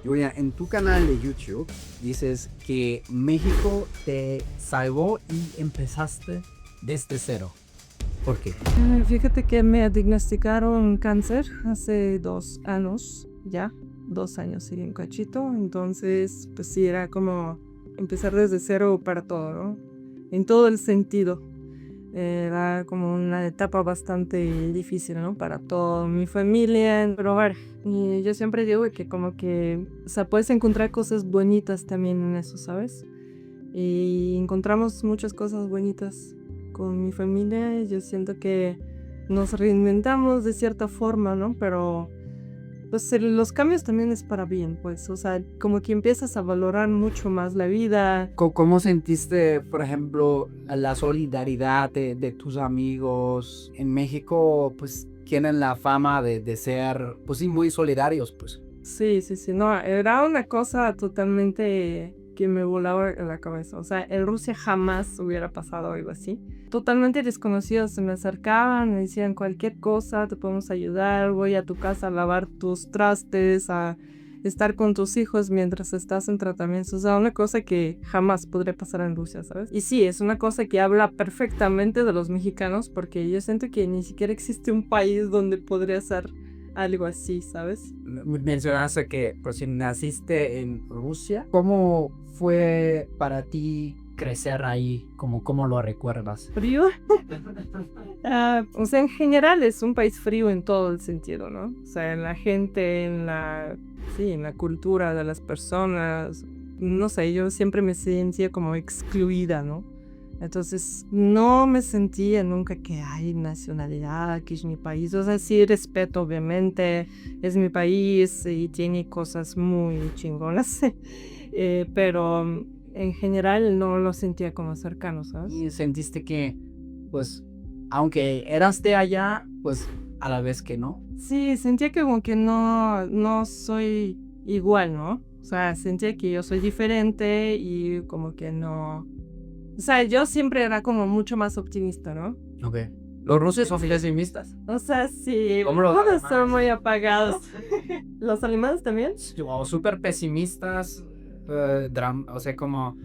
Julia, en tu canal de YouTube dices que México te salvó y empezaste desde cero. ¿Por qué? Fíjate que me diagnosticaron cáncer hace 2 años, ya, 2 años y un cachito, entonces pues sí, era como empezar desde cero para todo, ¿no? En todo el sentido. Era como una etapa bastante difícil, ¿no? Para toda mi familia, pero a ver, y yo siempre digo que como que, o sea, puedes encontrar cosas bonitas también en eso, ¿sabes? Y encontramos muchas cosas bonitas con mi familia. Yo siento que nos reinventamos de cierta forma, ¿no? Pero pues los cambios también es para bien, pues, o sea, como que empiezas a valorar mucho más la vida. ¿Cómo sentiste, por ejemplo, la solidaridad de tus amigos en México? Pues tienen la fama de ser, pues sí, muy solidarios, pues. Sí, no, era una cosa totalmente que me volaba en la cabeza. O sea, en Rusia jamás hubiera pasado algo así. Totalmente desconocidos se me acercaban, me decían cualquier cosa, te podemos ayudar, voy a tu casa a lavar tus trastes, a estar con tus hijos mientras estás en tratamiento. O sea, una cosa que jamás podría pasar en Rusia, ¿sabes? Y sí, es una cosa que habla perfectamente de los mexicanos, porque yo siento que ni siquiera existe un país donde podría ser algo así, ¿sabes? Mencionaste que pues, naciste en Rusia. ¿Cómo fue para ti crecer ahí? ¿Cómo lo recuerdas? Frío. O sea, en general es un país frío en todo el sentido, ¿no? O sea, en la gente, sí, en la cultura de las personas. No sé, yo siempre me sentía como excluida, ¿no? Entonces, no me sentía nunca que hay nacionalidad, que es mi país. O sea, sí respeto, obviamente, es mi país y tiene cosas muy chingonas. Pero en general no lo sentía como cercano, ¿sabes? Y sentiste que, pues, aunque eras de allá, pues, a la vez que no. Sí, sentía que como que no soy igual, ¿no? O sea, sentía que yo soy diferente y como que no... O sea, yo siempre era como mucho más optimista, ¿no? Ok. Los rusos son pesimistas. O sea, sí, ¿Cómo los todos alemanes? son muy apagados. ¿Los alemanes también? O súper pesimistas, o sea, como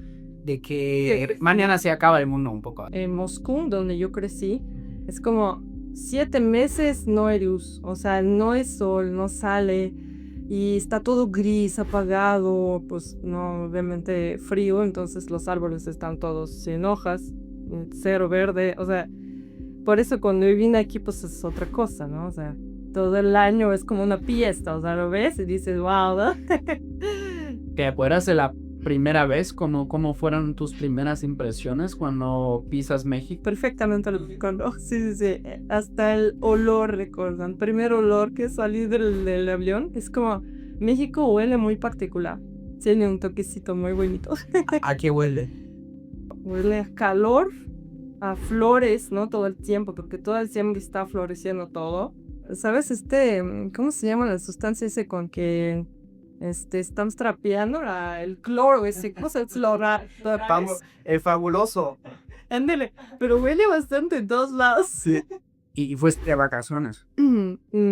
de que mañana se acaba el mundo un poco. En Moscú, donde yo crecí, es como 7 meses no hay luz, o sea, no es sol, no sale y está todo gris, apagado, pues no, obviamente frío, entonces los árboles están todos sin hojas, cero verde, o sea, por eso cuando yo vine aquí pues es otra cosa, ¿no? O sea, todo el año es como una fiesta, o sea, lo ves y dices, wow, ¿no? ¿Te acuerdas de la primera vez? ¿Cómo fueron tus primeras impresiones cuando pisas México? Perfectamente lo recuerdo. Sí. Hasta el olor recuerdo. El primer olor que salí del avión es como México huele muy particular. Tiene un toquecito muy bonito. ¿A qué huele? Huele a calor, a flores, ¿no? Todo el tiempo, porque todo el tiempo está floreciendo todo. ¿Sabes? ¿Cómo se llama la sustancia ese con que estamos trapeando? El cloro, ese cosa es floral. Vamos, el fabuloso. Ándale, pero huele bastante en todos lados. Sí. Y fuiste de vacaciones.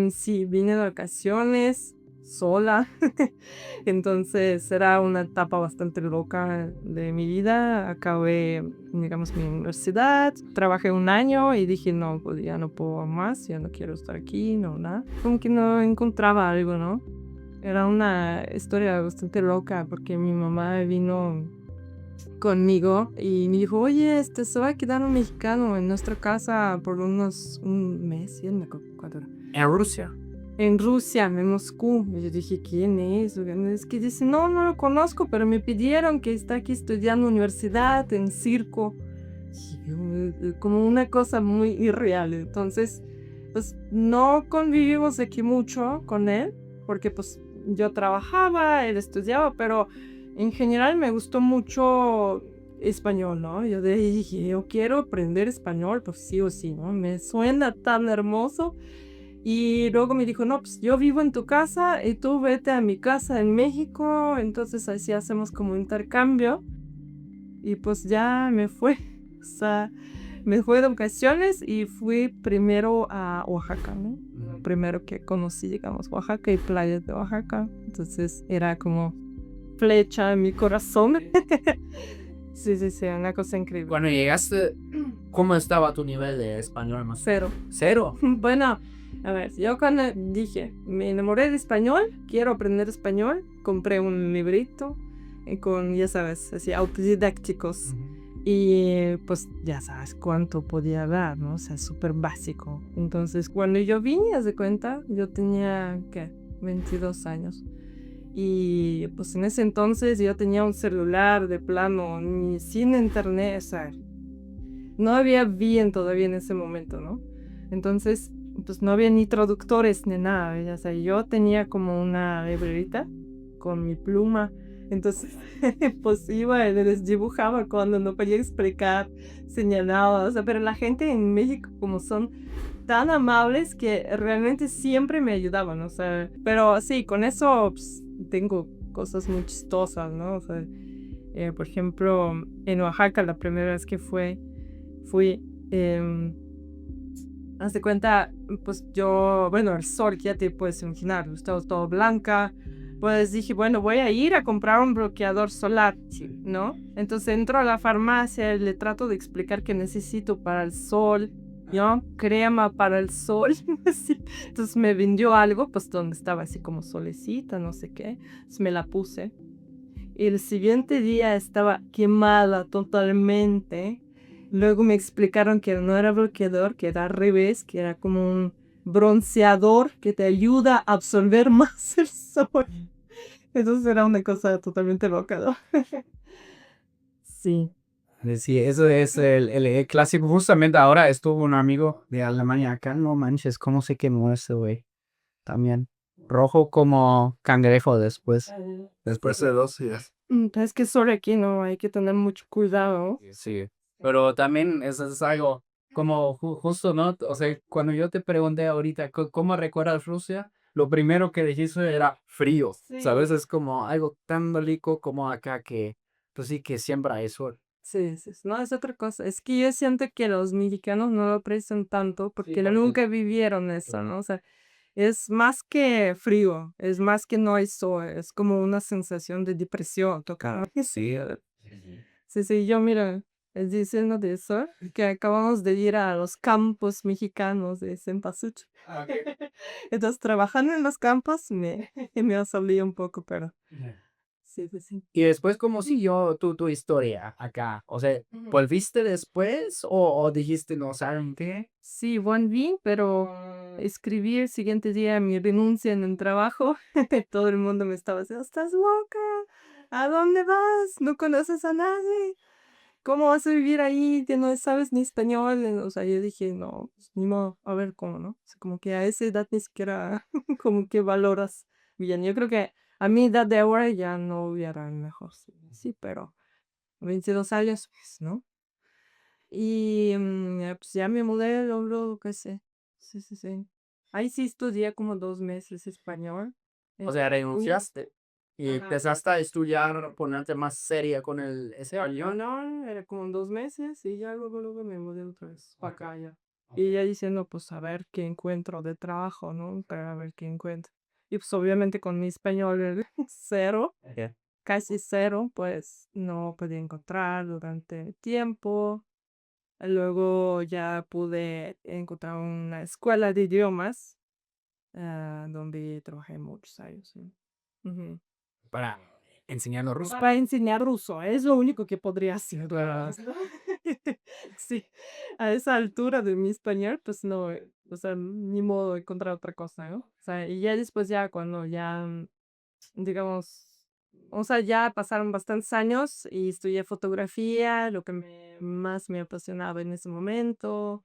Sí, vine de vacaciones sola. Entonces era una etapa bastante loca de mi vida. Acabé, digamos, mi universidad. Trabajé 1 año y dije, no, pues ya no puedo más, ya no quiero estar aquí, no, nada. Como que no encontraba algo, ¿no? Era una historia bastante loca porque mi mamá vino conmigo y me dijo, oye, se va a quedar un mexicano en nuestra casa por un mes, ya no me acuerdo cuánto era. En Rusia. En Rusia, en Moscú. Y yo dije, ¿quién es? Es que dice, no lo conozco, pero me pidieron que está aquí estudiando universidad, en circo. Y yo, como una cosa muy irreal. Entonces, pues no convivimos aquí mucho con él, porque pues yo trabajaba, él estudiaba, pero en general me gustó mucho español, ¿no? Yo dije, yo quiero aprender español, pues sí o sí, ¿no? Me suena tan hermoso. Y luego me dijo, no, pues yo vivo en tu casa y tú vete a mi casa en México. Entonces así hacemos como intercambio. Y pues ya me fue. O sea, Me fui de vacaciones y fui primero a Oaxaca, ¿no? Primero que conocí, digamos, Oaxaca y playas de Oaxaca. Entonces era como flecha en mi corazón. Sí, una cosa increíble. Cuando llegaste, ¿cómo estaba tu nivel de español? Más? 0. ¿Cero? Bueno, a ver, yo cuando dije, me enamoré de español, quiero aprender español, compré un librito con, ya sabes, así autodidácticos. Y pues ya sabes cuánto podía hablar, ¿no? O sea, súper básico. Entonces, cuando yo vine, haz de cuenta, yo tenía, ¿qué? 22 años. Y pues en ese entonces yo tenía un celular de plano, ni sin internet, o sea, no había bien todavía en ese momento, ¿no? Entonces, pues no había ni traductores ni nada, ¿eh? O sea, yo tenía como una librerita con mi pluma. Entonces, pues iba y les dibujaba cuando no podía explicar, señalaba, o sea, pero la gente en México como son tan amables que realmente siempre me ayudaban, o sea, pero sí, con eso pues, tengo cosas muy chistosas, ¿no? O sea, por ejemplo, en Oaxaca la primera vez que fui, haz de cuenta, pues yo, bueno, el sol, ya te puedes imaginar, estaba todo blanca. Pues dije, bueno, voy a ir a comprar un bloqueador solar, ¿no? Entonces entro a la farmacia y le trato de explicar que necesito para el sol, ¿no? Crema para el sol. Sí. Entonces me vendió algo, pues donde estaba así como solecita, no sé qué. Entonces me la puse. Y el siguiente día estaba quemada totalmente. Luego me explicaron que no era bloqueador, que era al revés, que era como un bronceador que te ayuda a absorber más el sol. Entonces era una cosa totalmente loca, ¿no? Sí. Sí, eso es el clásico. Justamente ahora estuvo un amigo de Alemania acá. No manches, cómo se quemó ese güey. También. Rojo como cangrejo después. Después de 2 días. Es que sobre aquí no hay que tener mucho cuidado. Sí. Pero también eso es algo como justo, ¿no? O sea, cuando yo te pregunté ahorita cómo recuerdas Rusia, lo primero que dijiste era frío. Sí. ¿Sabes? Es como algo tan rico como acá que, pues sí, que siempre hay sol. Sí, no, es otra cosa. Es que yo siento que los mexicanos no lo aprecian tanto porque porque- nunca vivieron eso, ¿no? O sea, es más que frío, es más que no hay sol, es como una sensación de depresión tocar. Sí. Sí, yo mira, es diciendo de eso, que acabamos de ir a los campos mexicanos de Cempasúchil. Entonces, trabajando en los campos me ha salido un poco, pero sí. Y después, ¿cómo siguió tu historia acá? O sea, ¿volviste después o dijiste, no, ¿saben qué? Sí, volví, pero escribí el siguiente día mi renuncia en el trabajo. Todo el mundo me estaba diciendo, ¿estás loca? ¿A dónde vas? ¿No conoces a nadie? ¿Cómo vas a vivir ahí que no sabes ni español? O sea, yo dije, no, pues, ni modo, a ver cómo, ¿no? O sea, como que a esa edad ni siquiera como que valoras bien. Yo creo que a mi edad de ahora ya no hubiera mejor, sí, pero 22 años, pues, ¿no? Y pues ya me mudé, luego, qué sé. Sí. Ahí sí estudié como 2 meses español. O sea, renunciaste. Y Ajá. empezaste a estudiar, ponerte más seria con el Yo español. no, era como 2 meses y ya luego me mudé otra vez para acá ya. Y ya diciendo, pues a ver qué encuentro de trabajo, ¿no? Para ver qué encuentro. Y pues obviamente con mi español cero, casi cero, pues no podía encontrar durante tiempo. Luego ya pude encontrar una escuela de idiomas donde trabajé muchos años. ¿Sí? Ujú. Para enseñarnos ruso. Para enseñar ruso, es lo único que podría hacer. Sí, a esa altura de mi español, pues no, o sea, ni modo de encontrar otra cosa, ¿no? O sea, y ya después ya cuando ya, digamos, o sea, ya pasaron bastantes años y estudié fotografía, lo que más me apasionaba en ese momento.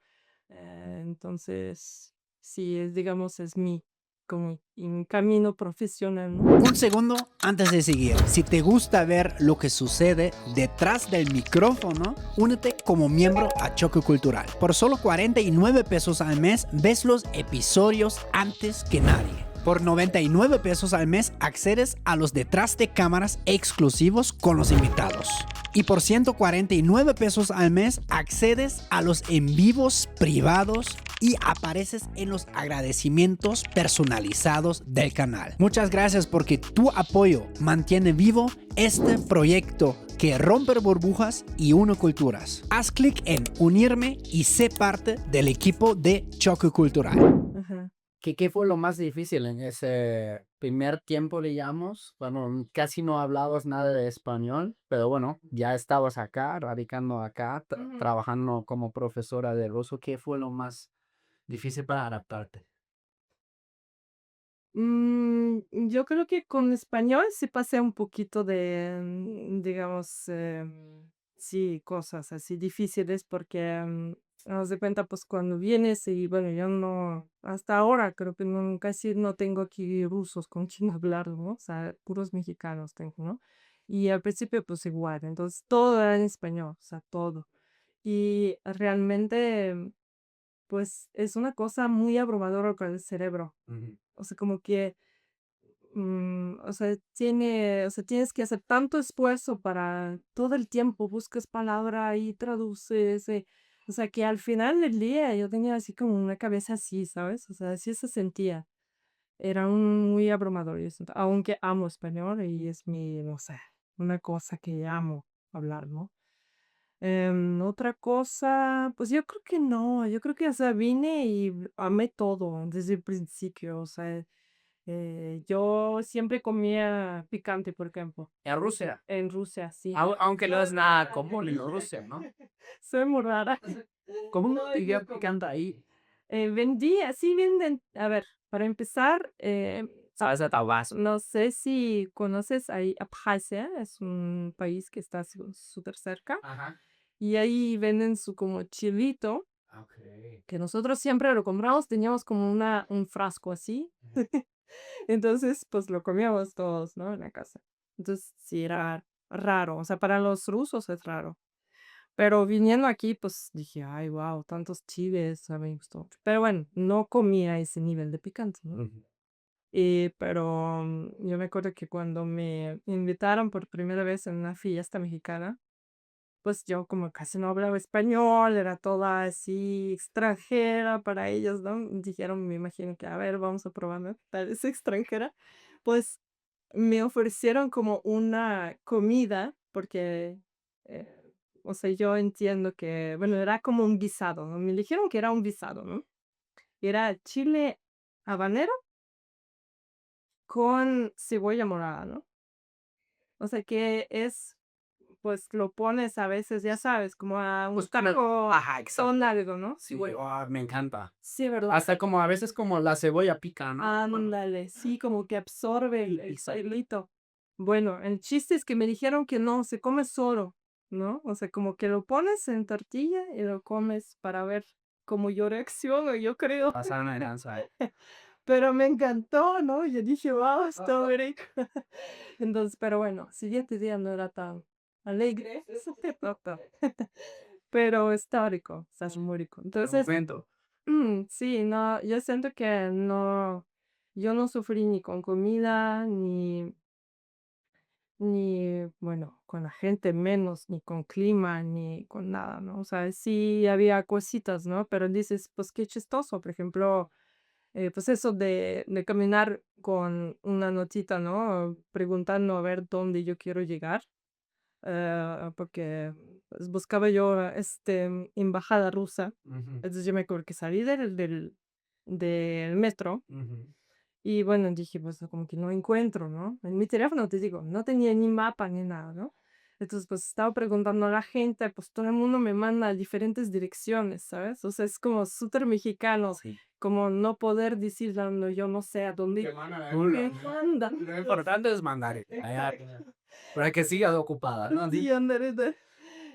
Entonces, sí, digamos, es mi como un camino profesional, ¿no? Un segundo antes de seguir. Si te gusta ver lo que sucede detrás del micrófono, únete como miembro a Choque Cultural. Por solo 49 pesos al mes, ves los episodios antes que nadie. Por 99 pesos al mes, accedes a los detrás de cámaras exclusivos con los invitados. Y por 149 pesos al mes accedes a los en vivos privados y apareces en los agradecimientos personalizados del canal. Muchas gracias porque tu apoyo mantiene vivo este proyecto que rompe burbujas y une culturas. Haz clic en unirme y sé parte del equipo de Choque Cultural. Ajá. ¿Qué fue lo más difícil en ese primer tiempo, digamos? Bueno, casi no hablabas nada de español, pero bueno, ya estabas acá, radicando acá, Ujú. trabajando como profesora de ruso. ¿Qué fue lo más difícil para adaptarte? Yo creo que con español sí pasé un poquito de, digamos, sí, cosas así difíciles porque, haz de cuenta, pues cuando vienes y bueno, yo no, hasta ahora creo que no, casi no tengo aquí rusos con quien hablar, ¿no? O sea, puros mexicanos tengo, ¿no? Y al principio pues igual, entonces todo era en español, o sea, todo. Y realmente, pues es una cosa muy abrumadora con el cerebro. O sea, como que o sea, tienes que hacer tanto esfuerzo para todo el tiempo buscas palabra y traduces, o sea, que al final del día yo tenía así como una cabeza así, ¿sabes? O sea, así se sentía. Era muy abrumador, yo siento, aunque amo español y es mi, no sé, una cosa que amo hablar, ¿no? Otra cosa, pues yo creo que no, yo creo que, o sea, vine y amé todo desde el principio, o sea, yo siempre comía picante, por ejemplo, En Rusia, en Rusia, sí. aunque no es nada común en Rusia, ¿no? Soy muy rara. ¿Cómo No, te yo como- picante ahí? Vendía, sí venden, a ver, para empezar, Salsa tabasco. no sé si conoces ahí Abjasia, es un país que está súper cerca, Ajá. y ahí venden su como chilito, Ok. que nosotros siempre lo compramos, teníamos como un frasco así. Entonces, pues lo comíamos todos, ¿no? En la casa. Entonces, sí era raro, o sea, para los rusos es raro. Pero viniendo aquí, pues dije, ay, wow, tantos chiles, a mí me gustó mucho. Pero bueno, no comía ese nivel de picante, ¿no? Pero yo me acuerdo que cuando me invitaron por primera vez en una fiesta mexicana, pues yo como casi no hablaba español, era toda así extranjera para ellos, ¿no? Dijeron, me imagino que, a ver, vamos a probar, ¿no? Tal vez extranjera. Pues me ofrecieron como una comida, porque, o sea, yo entiendo que, bueno, era como un guisado, ¿no? Me dijeron que era un guisado, ¿no? Era chile habanero con cebolla morada, ¿no? O sea, que es pues lo pones a veces, ya sabes, como a un Pues con taco ajá, exacto. con algo, ¿no? Sí, güey, me encanta. Sí, ¿verdad? Hasta como a veces como la cebolla pica, ¿no? Ándale, sí, como que absorbe el Exacto. hilito. Bueno, el chiste es que me dijeron que no, se come solo, ¿no? O sea, como que lo pones en tortilla y lo comes para ver cómo yo reacciono, yo creo. Pasar una heranza. Pero me encantó, ¿no? Yo dije, wow, está muy rico. Entonces, pero bueno, siguiente día no era tan alegre. No, no. Pero está rico, está muy rico. Entonces, Momento. sí, no, yo siento que no, yo no sufrí ni con comida, ni, bueno, con la gente menos, ni con clima, ni con nada, ¿no? O sea, sí había cositas, ¿no? Pero dices, pues qué chistoso, por ejemplo, pues eso de caminar con una notita, ¿no? Preguntando a ver dónde yo quiero llegar, porque pues, buscaba yo embajada rusa. Ujú, Entonces yo me acuerdo que salí del metro ujú. y bueno, dije, pues como que no encuentro, ¿no? En mi teléfono, te digo, no tenía ni mapa ni nada, ¿no? Entonces, pues estaba preguntando a la gente, pues todo el mundo me manda a diferentes direcciones, ¿sabes? O sea, es como súper mexicano, Sí. como no poder decir, no, yo no sé a dónde Te mandan a me manda. Lo importante es mandar. Allá, para que sigas ocupada, ¿no? Sí, ándale.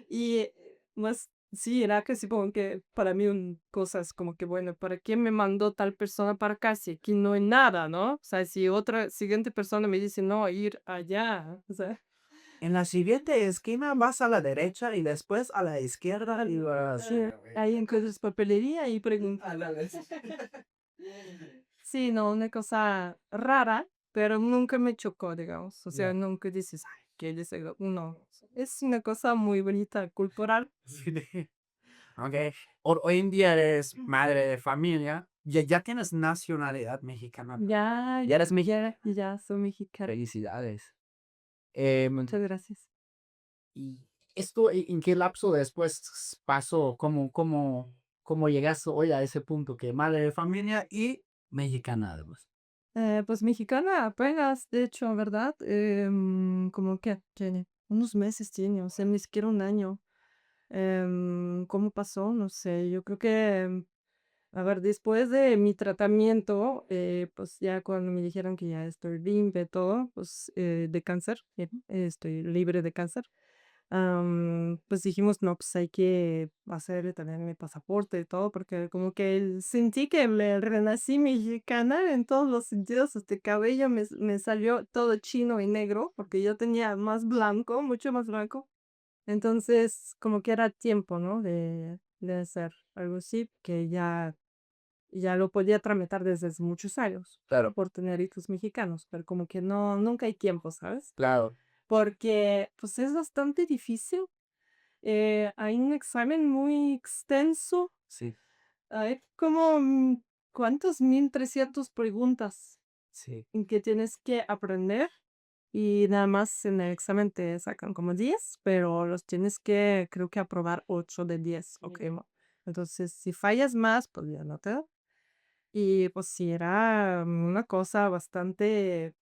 Y más, sí, era que supongo que para mí cosas como que, bueno, ¿para qué me mandó tal persona para acá si aquí no hay nada, ¿no? O sea, si otra siguiente persona me dice, no, ir allá, o sea. En la siguiente esquina vas a la derecha y después a la izquierda y vas... Sí, ahí encuentras papelería y preguntas. Sí, no, una cosa rara, pero nunca me chocó, digamos. O sea, Ya. nunca dices, ay, que dice uno. Es una cosa muy bonita, cultural. Ok. Hoy en día eres madre de familia. Ya tienes nacionalidad mexicana. Ya, ¿Ya eres mexicana? ya soy mexicana. Felicidades. Muchas gracias. ¿Y esto en qué lapso después pasó? ¿Cómo llegaste hoy a ese punto que madre de familia y mexicana además? Pues mexicana apenas, de hecho, ¿verdad? Como que tiene unos meses tiene, o sea, ni siquiera un año. ¿Cómo pasó? No sé, yo creo que, a ver, después de mi tratamiento, pues ya cuando me dijeron que ya estoy limpia y todo, pues de cáncer, estoy libre de cáncer. Pues dijimos, no, pues hay que hacerle también mi pasaporte y todo, porque como que sentí que me renací mexicana en todos los sentidos, este cabello me salió todo chino y negro, porque yo tenía más blanco, mucho más blanco. Entonces, como que era tiempo, ¿no? De hacer algo así, que ya lo podía tramitar desde hace muchos años Claro, por tener hijos mexicanos, pero como que no, nunca hay tiempo, ¿sabes? claro. Porque pues es bastante difícil. Hay un examen muy extenso. Sí, Hay como, ¿cuántos? 1300 preguntas sí. en que tienes que aprender y nada más en el examen te sacan como 10, pero los tienes que, creo que aprobar 8 de 10. Ok, entonces si fallas más, pues ya no te da. Y pues sí, era una cosa bastante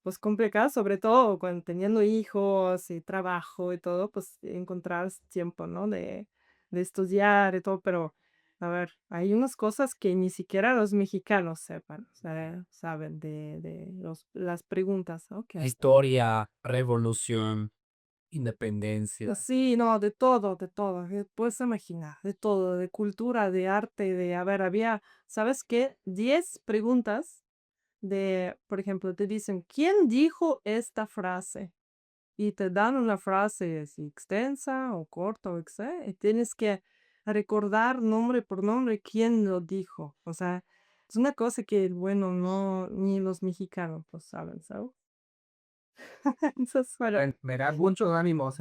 pues complicada, sobre todo cuando teniendo hijos y trabajo y todo, pues encontrar tiempo, ¿no? De estudiar y todo, pero a ver, hay unas cosas que ni siquiera los mexicanos sepan, o sea, saben de las preguntas, ok. Historia, revolución, independencia. Sí, no, de todo, puedes imaginar, de todo, de cultura, de arte, a ver, había, ¿sabes qué? 10 preguntas por ejemplo, te dicen, ¿quién dijo esta frase? Y te dan una frase así extensa o corta o sea, y tienes que recordar nombre por nombre quién lo dijo. O sea, es una cosa que, bueno, no, ni los mexicanos lo saben, ¿sabes? Entonces, bueno, Me da muchos ánimos,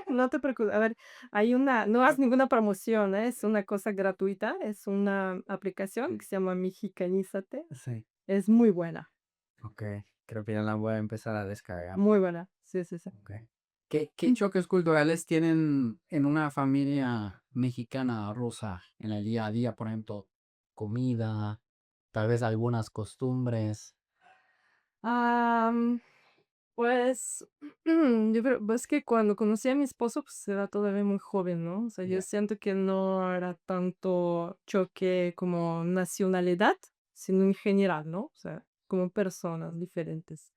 no te preocupes. A ver, hay no haz ninguna promoción, ¿eh? Es una cosa gratuita, es una aplicación que se llama Mexicanízate. Sí. Es muy buena, Ok, creo que ya la voy a empezar a descargar. muy buena. Sí, sí, sí. Ok. ¿Qué choques culturales tienen en una familia mexicana rusa en el día a día? Por ejemplo, comida, tal vez algunas costumbres. Am, pues, yo creo, pues que cuando conocí a mi esposo, pues era todavía muy joven, ¿no? O sea, yo Ya. siento que no era tanto choque como nacionalidad, sino en general, ¿no? O sea, como personas diferentes.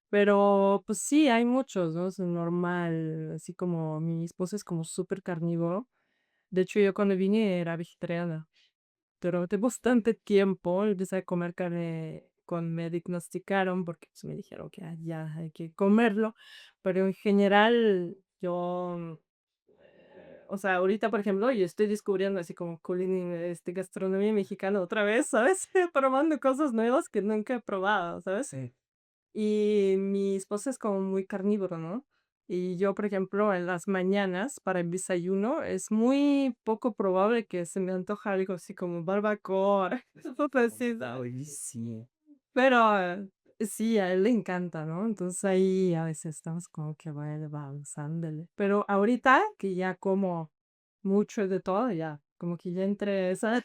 Pero, pues sí, hay muchos, ¿no? Es normal, así como mi esposo es como súper carnívoro. De hecho, yo cuando vine era vegetariana. Pero de bastante tiempo empecé a comer carne cuando me diagnosticaron, porque pues, me dijeron que ya hay que comerlo, pero en general yo, o sea, ahorita, por ejemplo, yo estoy descubriendo así como gastronomía mexicana otra vez, ¿sabes? Probando cosas nuevas que nunca he probado, ¿sabes? Sí. Y mi esposo es como muy carnívoro, ¿no? Y yo, por ejemplo, en las mañanas para el desayuno es muy poco probable que se me antoje algo así como barbacoa, cosas así, ¿sabes? Buenísimo. Pero sí, a él le encanta, ¿no? Entonces ahí a veces estamos como que bueno, avanzándole. Pero ahorita que ya como mucho de todo, ya, como que ya entre esas,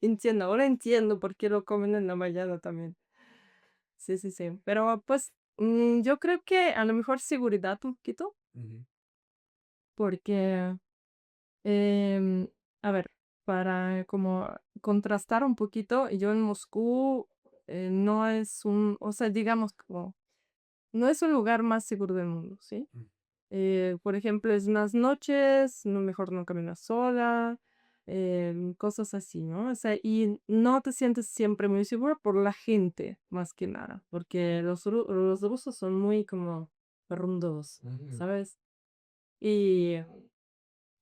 entiendo, ahora entiendo por qué lo comen en la mañana también. Sí, sí, sí. Pero pues yo creo que a lo mejor seguridad un poquito, Ujú. porque, em, a ver, para como contrastar un poquito, yo en Moscú no es o sea, digamos como, no es un lugar más seguro del mundo, ¿sí? Mm. Por ejemplo, es unas noches, no, mejor no caminar sola, cosas así, ¿no? O sea, y no te sientes siempre muy segura por la gente, más que nada, porque los rusos son muy como rudos, Ujú. ¿sabes? Y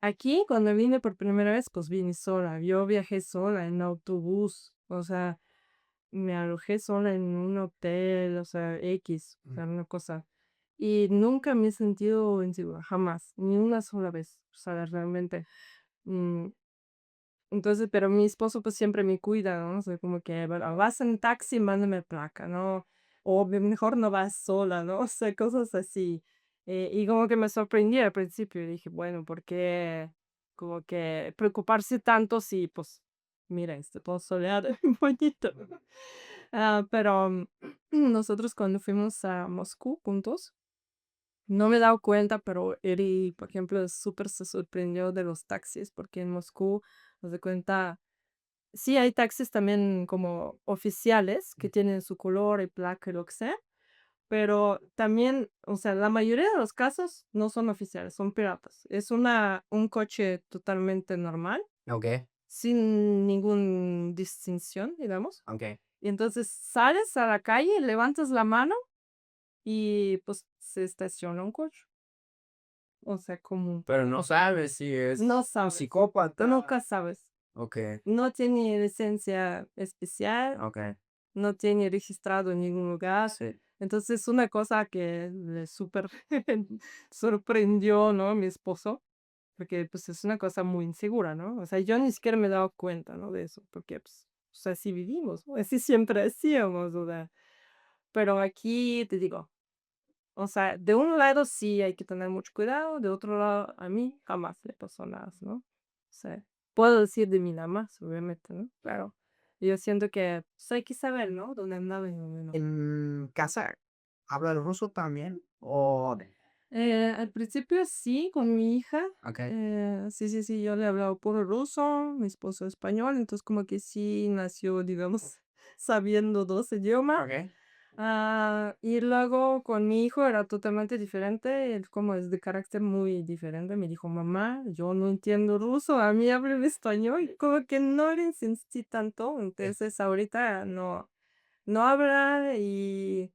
aquí, cuando vine por primera vez, pues vine sola. Yo viajé sola en autobús, o sea, me alojé sola en un hotel, o sea, X, o sea, una cosa. y nunca me he sentido insegura, jamás, ni una sola vez, o sea, realmente. mm, Entonces, pero mi esposo pues siempre me cuida, ¿no? O sea, como que, bueno, vas en taxi, mándame placa, ¿no? O mejor no vas sola, ¿no? O sea, cosas así. Y como que me sorprendí al principio y dije, bueno, ¿por qué como que preocuparse tanto si, pues, mira, este todo soleado, bonito? Pero nosotros cuando fuimos a Moscú juntos, no me he dado cuenta, pero Eri, por ejemplo, súper se sorprendió de los taxis, porque en Moscú, nos de cuenta, sí, hay taxis también como oficiales que tienen su color y placa y lo que sea, pero también, o sea, la mayoría de los casos no son oficiales, son piratas. Es un coche totalmente normal, Ok, sin ninguna distinción, digamos. ok. Y entonces sales a la calle, levantas la mano y pues se estaciona un coche. O sea, como Pero no sabes si no es sabes, psicópata. tú nunca sabes. Ok, No tiene licencia especial, ok. no tiene registrado en ningún lugar. Sí. Entonces, es una cosa que le súper sorprendió, ¿no? A mi esposo, porque pues es una cosa muy insegura, ¿no? O sea, yo ni siquiera me he dado cuenta, ¿no? De eso, porque pues, o sea, así vivimos, ¿no? Así siempre hacíamos, o sea. Pero aquí te digo, o sea, de un lado sí hay que tener mucho cuidado, de otro lado a mí jamás le pasó nada, ¿no? O sea, puedo decir de mí nada más, obviamente, ¿no? Claro. Yo siento que pues, hay que saber, ¿no? Dónde andaba y dónde no. ¿En casa habla ruso también? ¿O Al principio sí, con mi hija. Ok. Sí, sí, sí, yo le hablaba puro ruso, mi esposo español, entonces como que sí nació, digamos, sabiendo dos idiomas. Ok. Y luego con mi hijo era totalmente diferente, él como es de carácter muy diferente, me dijo, mamá, yo no entiendo ruso, a mí hablan español, y como que no le insistí tanto, entonces ahorita no, no habla y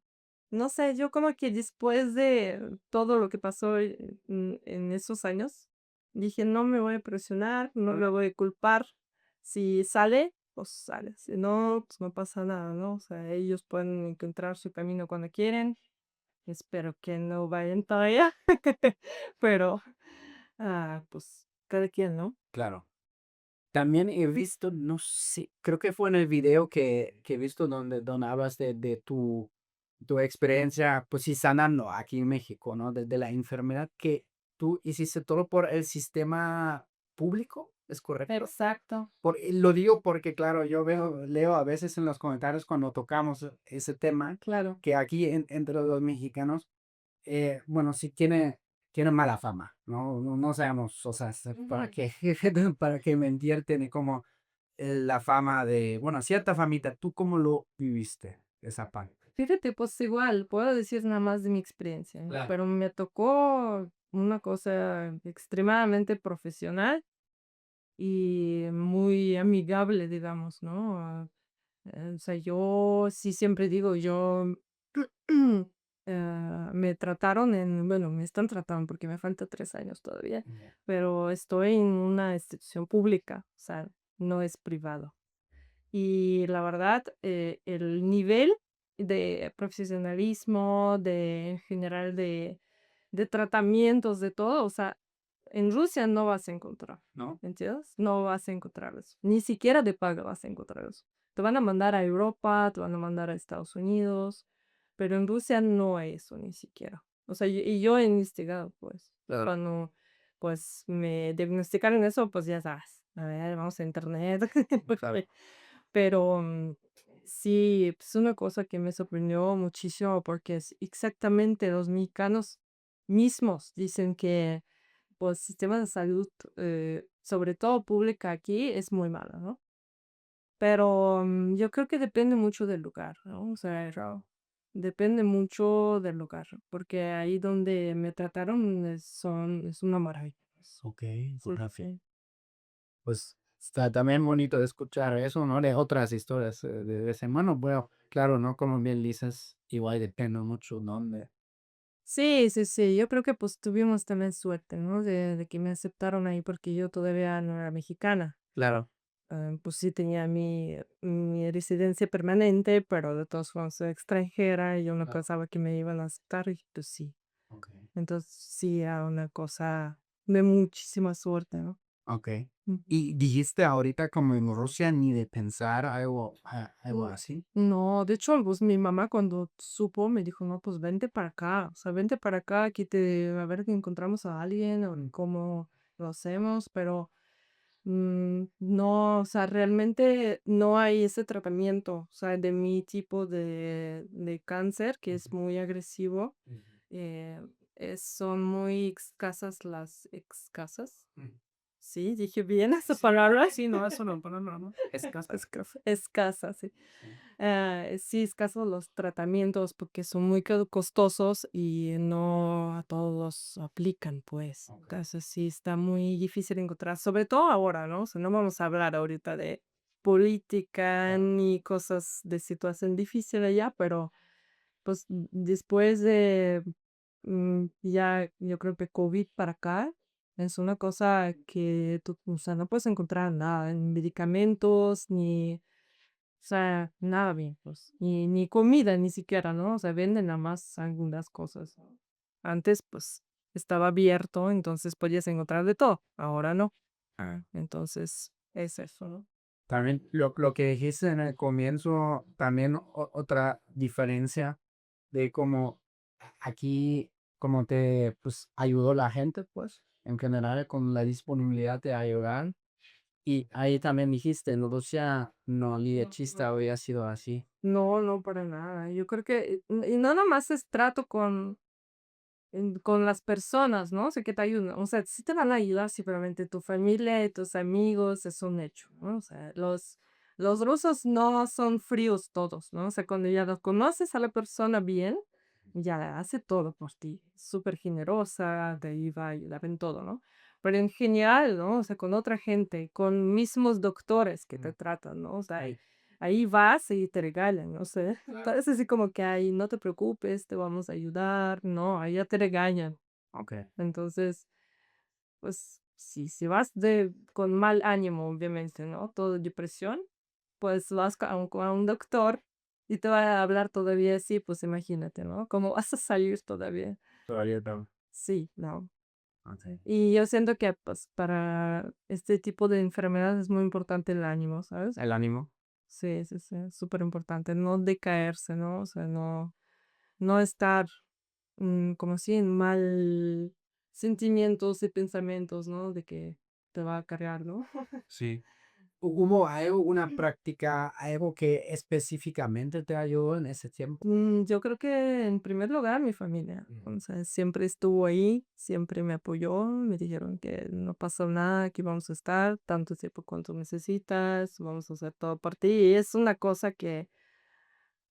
no sé, yo como que después de todo lo que pasó en esos años, dije, no me voy a presionar, no me voy a culpar. Si sale, pues sale. Si no, pues no pasa nada, ¿no? O sea, ellos pueden encontrar su camino cuando quieren. Espero que no vayan todavía. Pero, pues, cada quien, ¿no? Claro. También he visto, no sé, creo que fue en el video que he visto donde hablas de tu experiencia, pues sí, sanando aquí en México, ¿no? De la enfermedad que tú hiciste todo por el sistema público, ¿es correcto? Exacto. Lo digo porque, claro, leo a veces en los comentarios cuando tocamos ese tema, Claro. que aquí entre los mexicanos, bueno, sí tiene mala fama, ¿no? No seamos, o sea, para Ujú. que, para que mentir tiene como la fama de, bueno, cierta famita. ¿Tú cómo lo viviste, esa parte? Fíjate, pues igual, puedo decir nada más de mi experiencia, ¿no? Claro. Pero me tocó una cosa extremadamente profesional y muy amigable, digamos, ¿no? O sea, yo sí siempre digo, yo me trataron bueno, me están tratando porque me falta 3 años todavía, Ya. pero estoy en una institución pública, o sea, no es privado. Y la verdad, el nivel de profesionalismo, en general de tratamientos, de todo, o sea, en Rusia no vas a encontrar, ¿No? ¿entiendes? No vas a encontrar eso. Ni siquiera de paga vas a encontrar eso. Te van a mandar a Europa, te van a mandar a Estados Unidos, pero en Rusia no hay eso ni siquiera. O sea, y yo he investigado, pues, Claro. cuando pues me diagnosticaron eso, pues ya sabes, a ver, vamos a internet, pues, a ver. Pero sí, es una cosa que me sorprendió muchísimo porque es exactamente los mexicanos mismos dicen que pues sistema de salud, sobre todo pública aquí, es muy mala, ¿no? Pero yo creo que depende mucho del lugar, ¿no? O sea, depende mucho del lugar, porque ahí donde me trataron es una maravilla. Ok, Sí, sí. pues está también bonito de escuchar eso, ¿no? De otras historias de ese hermano. Bueno, claro, ¿no? Como bien dices, igual depende mucho, ¿no? Sí, sí, sí, yo creo que pues tuvimos también suerte, ¿no? De que me aceptaron ahí porque yo todavía no era mexicana. Claro. Pues sí tenía mi residencia permanente, pero de todas formas soy extranjera y yo no Claro. pensaba que me iban a aceptar y pues sí. Ok. Entonces sí era una cosa de muchísima suerte, ¿no? Ok. Ujú. Y dijiste ahorita como en Rusia ni de pensar algo Mm, así. No, de hecho, pues mi mamá cuando supo me dijo, no, pues vente para acá, o sea, vente para acá, a ver que encontramos a alguien o cómo lo hacemos, pero no, o sea, realmente no hay ese tratamiento, o sea, de mi tipo de cáncer, que es muy agresivo, eh, son muy escasas escasas. Sí, dije bien esa palabra. Sí, no, eso no, no. Escasas, sí. Sí. Sí, escasos los tratamientos porque son muy costosos y no a todos aplican, pues. Ok. Entonces sí está muy difícil encontrar, sobre todo ahora, ¿no? O sea, no vamos a hablar ahorita de política Claro. ni cosas de situación difícil allá, pero pues después de ya yo creo que COVID para acá es una cosa que tú, o sea, no puedes encontrar nada, ni medicamentos, ni, o sea, nada bien, pues, ni comida ni siquiera, ¿no? O sea, venden nada más algunas cosas. Antes, pues, estaba abierto, entonces podías encontrar de todo, ahora no. Entonces, es eso, ¿no? También lo que dijiste en el comienzo, también otra diferencia de cómo aquí, como te pues ayudó la gente, pues, en general con la disponibilidad de ayudar. Y ahí también dijiste, en Rusia no, ni de chiste había sido así. No, no, para nada. Yo creo que, y no nomás es trato con las personas, ¿no? O sea, que te ayudan. O sea, sí te van a ayudar, sí, pero realmente tu familia y tus amigos es un hecho, ¿no? O sea, los rusos no son fríos todos, ¿no? O sea, cuando ya los conoces a la persona bien, ya hace todo por ti. Súper generosa, te iba a ayudar en todo, ¿no? Pero en general, ¿no? O sea, con otra gente, con mismos doctores que te tratan, ¿no? O sea, ahí vas y te regalan, no sé. Parece así como que, ay, no te preocupes, te vamos a ayudar. No, ahí ya te regañan. Ok. Entonces, pues, sí, si vas con mal ánimo, obviamente, ¿no? Todo depresión, pues vas a un doctor y te va a hablar todavía así, pues imagínate, ¿no? ¿Cómo vas a salir todavía? Todavía no. Sí, no. Ok. Y yo siento que, pues, para este tipo de enfermedades es muy importante el ánimo, ¿sabes? El ánimo. Sí, sí, sí, es súper importante, no decaerse, ¿no? O sea, no estar como así en mal sentimientos y pensamientos, ¿no? De que te va a cargar, ¿no? Sí. ¿Hubo algo, una práctica, algo que específicamente te ayudó en ese tiempo? Yo creo que en primer lugar mi familia, o sea, siempre estuvo ahí, siempre me apoyó, me dijeron que no pasó nada, que vamos a estar tanto tiempo cuanto necesitas, vamos a hacer todo por ti, y es una cosa que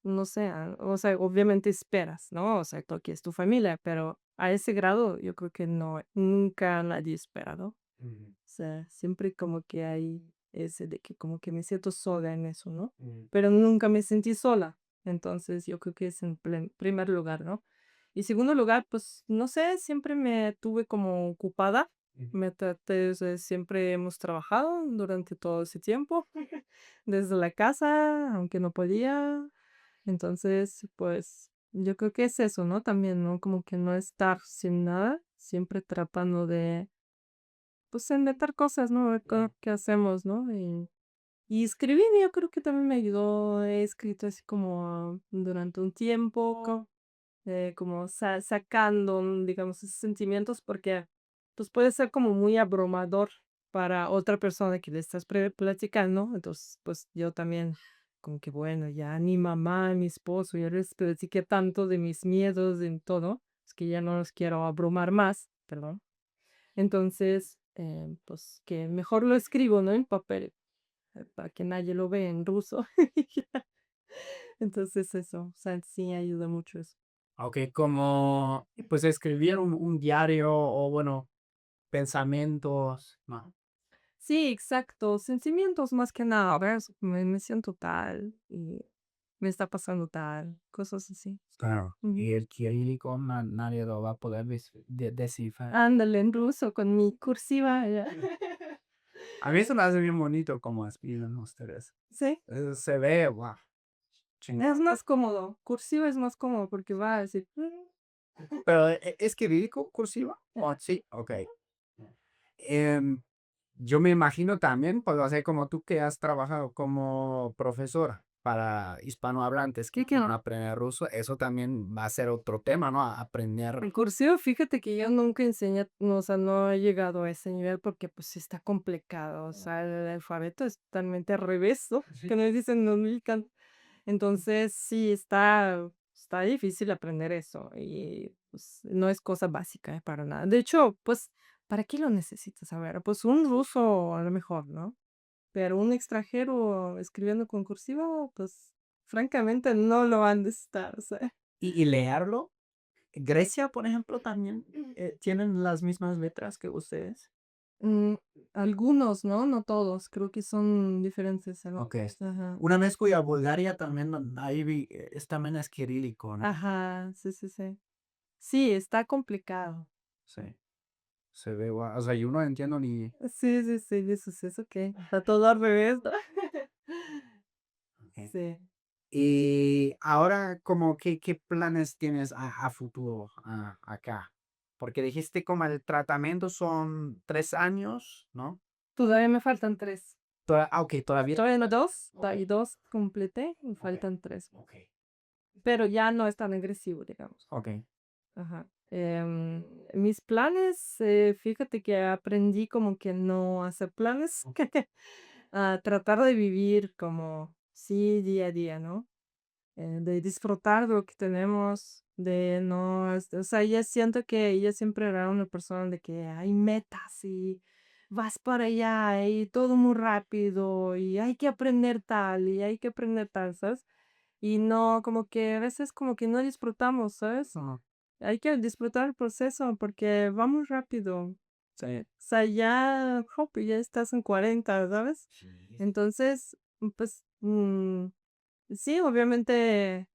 no sé, o sea, obviamente esperas, ¿no? O sea, tú aquí es tu familia, pero a ese grado yo creo que no, nunca nadie esperado. Ujú, O sea, siempre como que hay ese de que como que me siento sola en eso, ¿no? ujú, Pero nunca me sentí sola. Entonces yo creo que es en primer lugar, ¿no? Y segundo lugar, pues no sé, siempre me tuve como ocupada. ujú. Me traté, o sea, siempre hemos trabajado durante todo ese tiempo, desde la casa, aunque no podía. Entonces, pues, yo creo que es eso, ¿no? También, ¿no? Como que no estar sin nada, siempre tratando de, pues, inventar cosas, ¿no? Ver qué hacemos, ¿no? Y escribir, yo creo que también me ayudó. He escrito así como durante un tiempo, como sacando, digamos, esos sentimientos, porque, pues, puede ser como muy abrumador para otra persona que le estás platicando. Entonces, pues, yo también como que bueno, ya ni mamá, ni esposo, ya les platiqué tanto de mis miedos en todo, es que ya no los quiero abrumar más, perdón. Entonces, pues que mejor lo escribo, ¿no? En papel, para que nadie lo vea en ruso. Entonces eso, o sea, sí ayuda mucho eso. Ok, como pues escribir un diario o bueno, pensamientos. No. Sí, exacto, sentimientos más que nada, ¿ves? Me siento tal y me está pasando tal, cosas así. Claro. Ujú. Y el cirílico nadie lo va a poder descifrar. Ándale, en ruso con mi cursiva. Ya. A mí se me hace bien bonito como escriben ustedes. Sí. Se ve, wow, Es chingón. más cómodo, cursiva es más cómodo porque va a decir, Pero es que viví con cursiva. Oh, sí, ok. Em, yo me imagino también, pues, o sea, como tú que has trabajado como profesora para hispanohablantes que quieren aprender ruso, eso también va a ser otro tema, ¿no? Aprender. En cursivo, fíjate que yo nunca enseñé, no, o sea, no he llegado a ese nivel porque pues sí está complicado, o sea, el alfabeto es totalmente al revés, ¿no? Que nos dicen los mexicanos. Entonces, sí, está difícil aprender eso y pues no es cosa básica, para nada. De hecho, pues, ¿para qué lo necesitas saber? Pues un ruso a lo mejor, ¿no? Pero un extranjero escribiendo con cursiva, pues, francamente no lo van a necesitar, o sea. Y leerlo. Grecia, por ejemplo, también tienen las mismas letras que ustedes. Mm, algunos, ¿no? No todos, creo que son diferentes. Ok. Ajá. Una vez fui a Bulgaria también, ahí vi, es también es cirílico, ¿no? Ajá, sí, sí, sí. Sí, está complicado. Sí, se ve, o sea, yo no entiendo ni. Sí, sí, sí, eso es eso que está todo al revés, ¿no? Ok. Sí. Y ahora, como, ¿qué planes tienes a futuro acá? Porque dijiste como el tratamiento son 3 años, ¿no? Todavía me faltan 3. Ok, todavía. Todavía no 2, Ok, y 2 completé, me ok, faltan 3. ok, Pero ya no es tan agresivo, digamos. ok. Ajá. Mis planes, fíjate que aprendí como que no hacer planes, a tratar de vivir como, sí, día a día, ¿no? De disfrutar de lo que tenemos, de no, o sea, ella siento que ella siempre era una persona de que hay metas y vas para allá y todo muy rápido y hay que aprender tal y hay que aprender tal, ¿sabes? Y no, como que a veces como que no disfrutamos, ¿sabes? Ajá. Hay que disfrutar el proceso porque va muy rápido. Sí. O sea, ya, hop, ya estás en 40, ¿sabes? Sí. Entonces, pues, sí, obviamente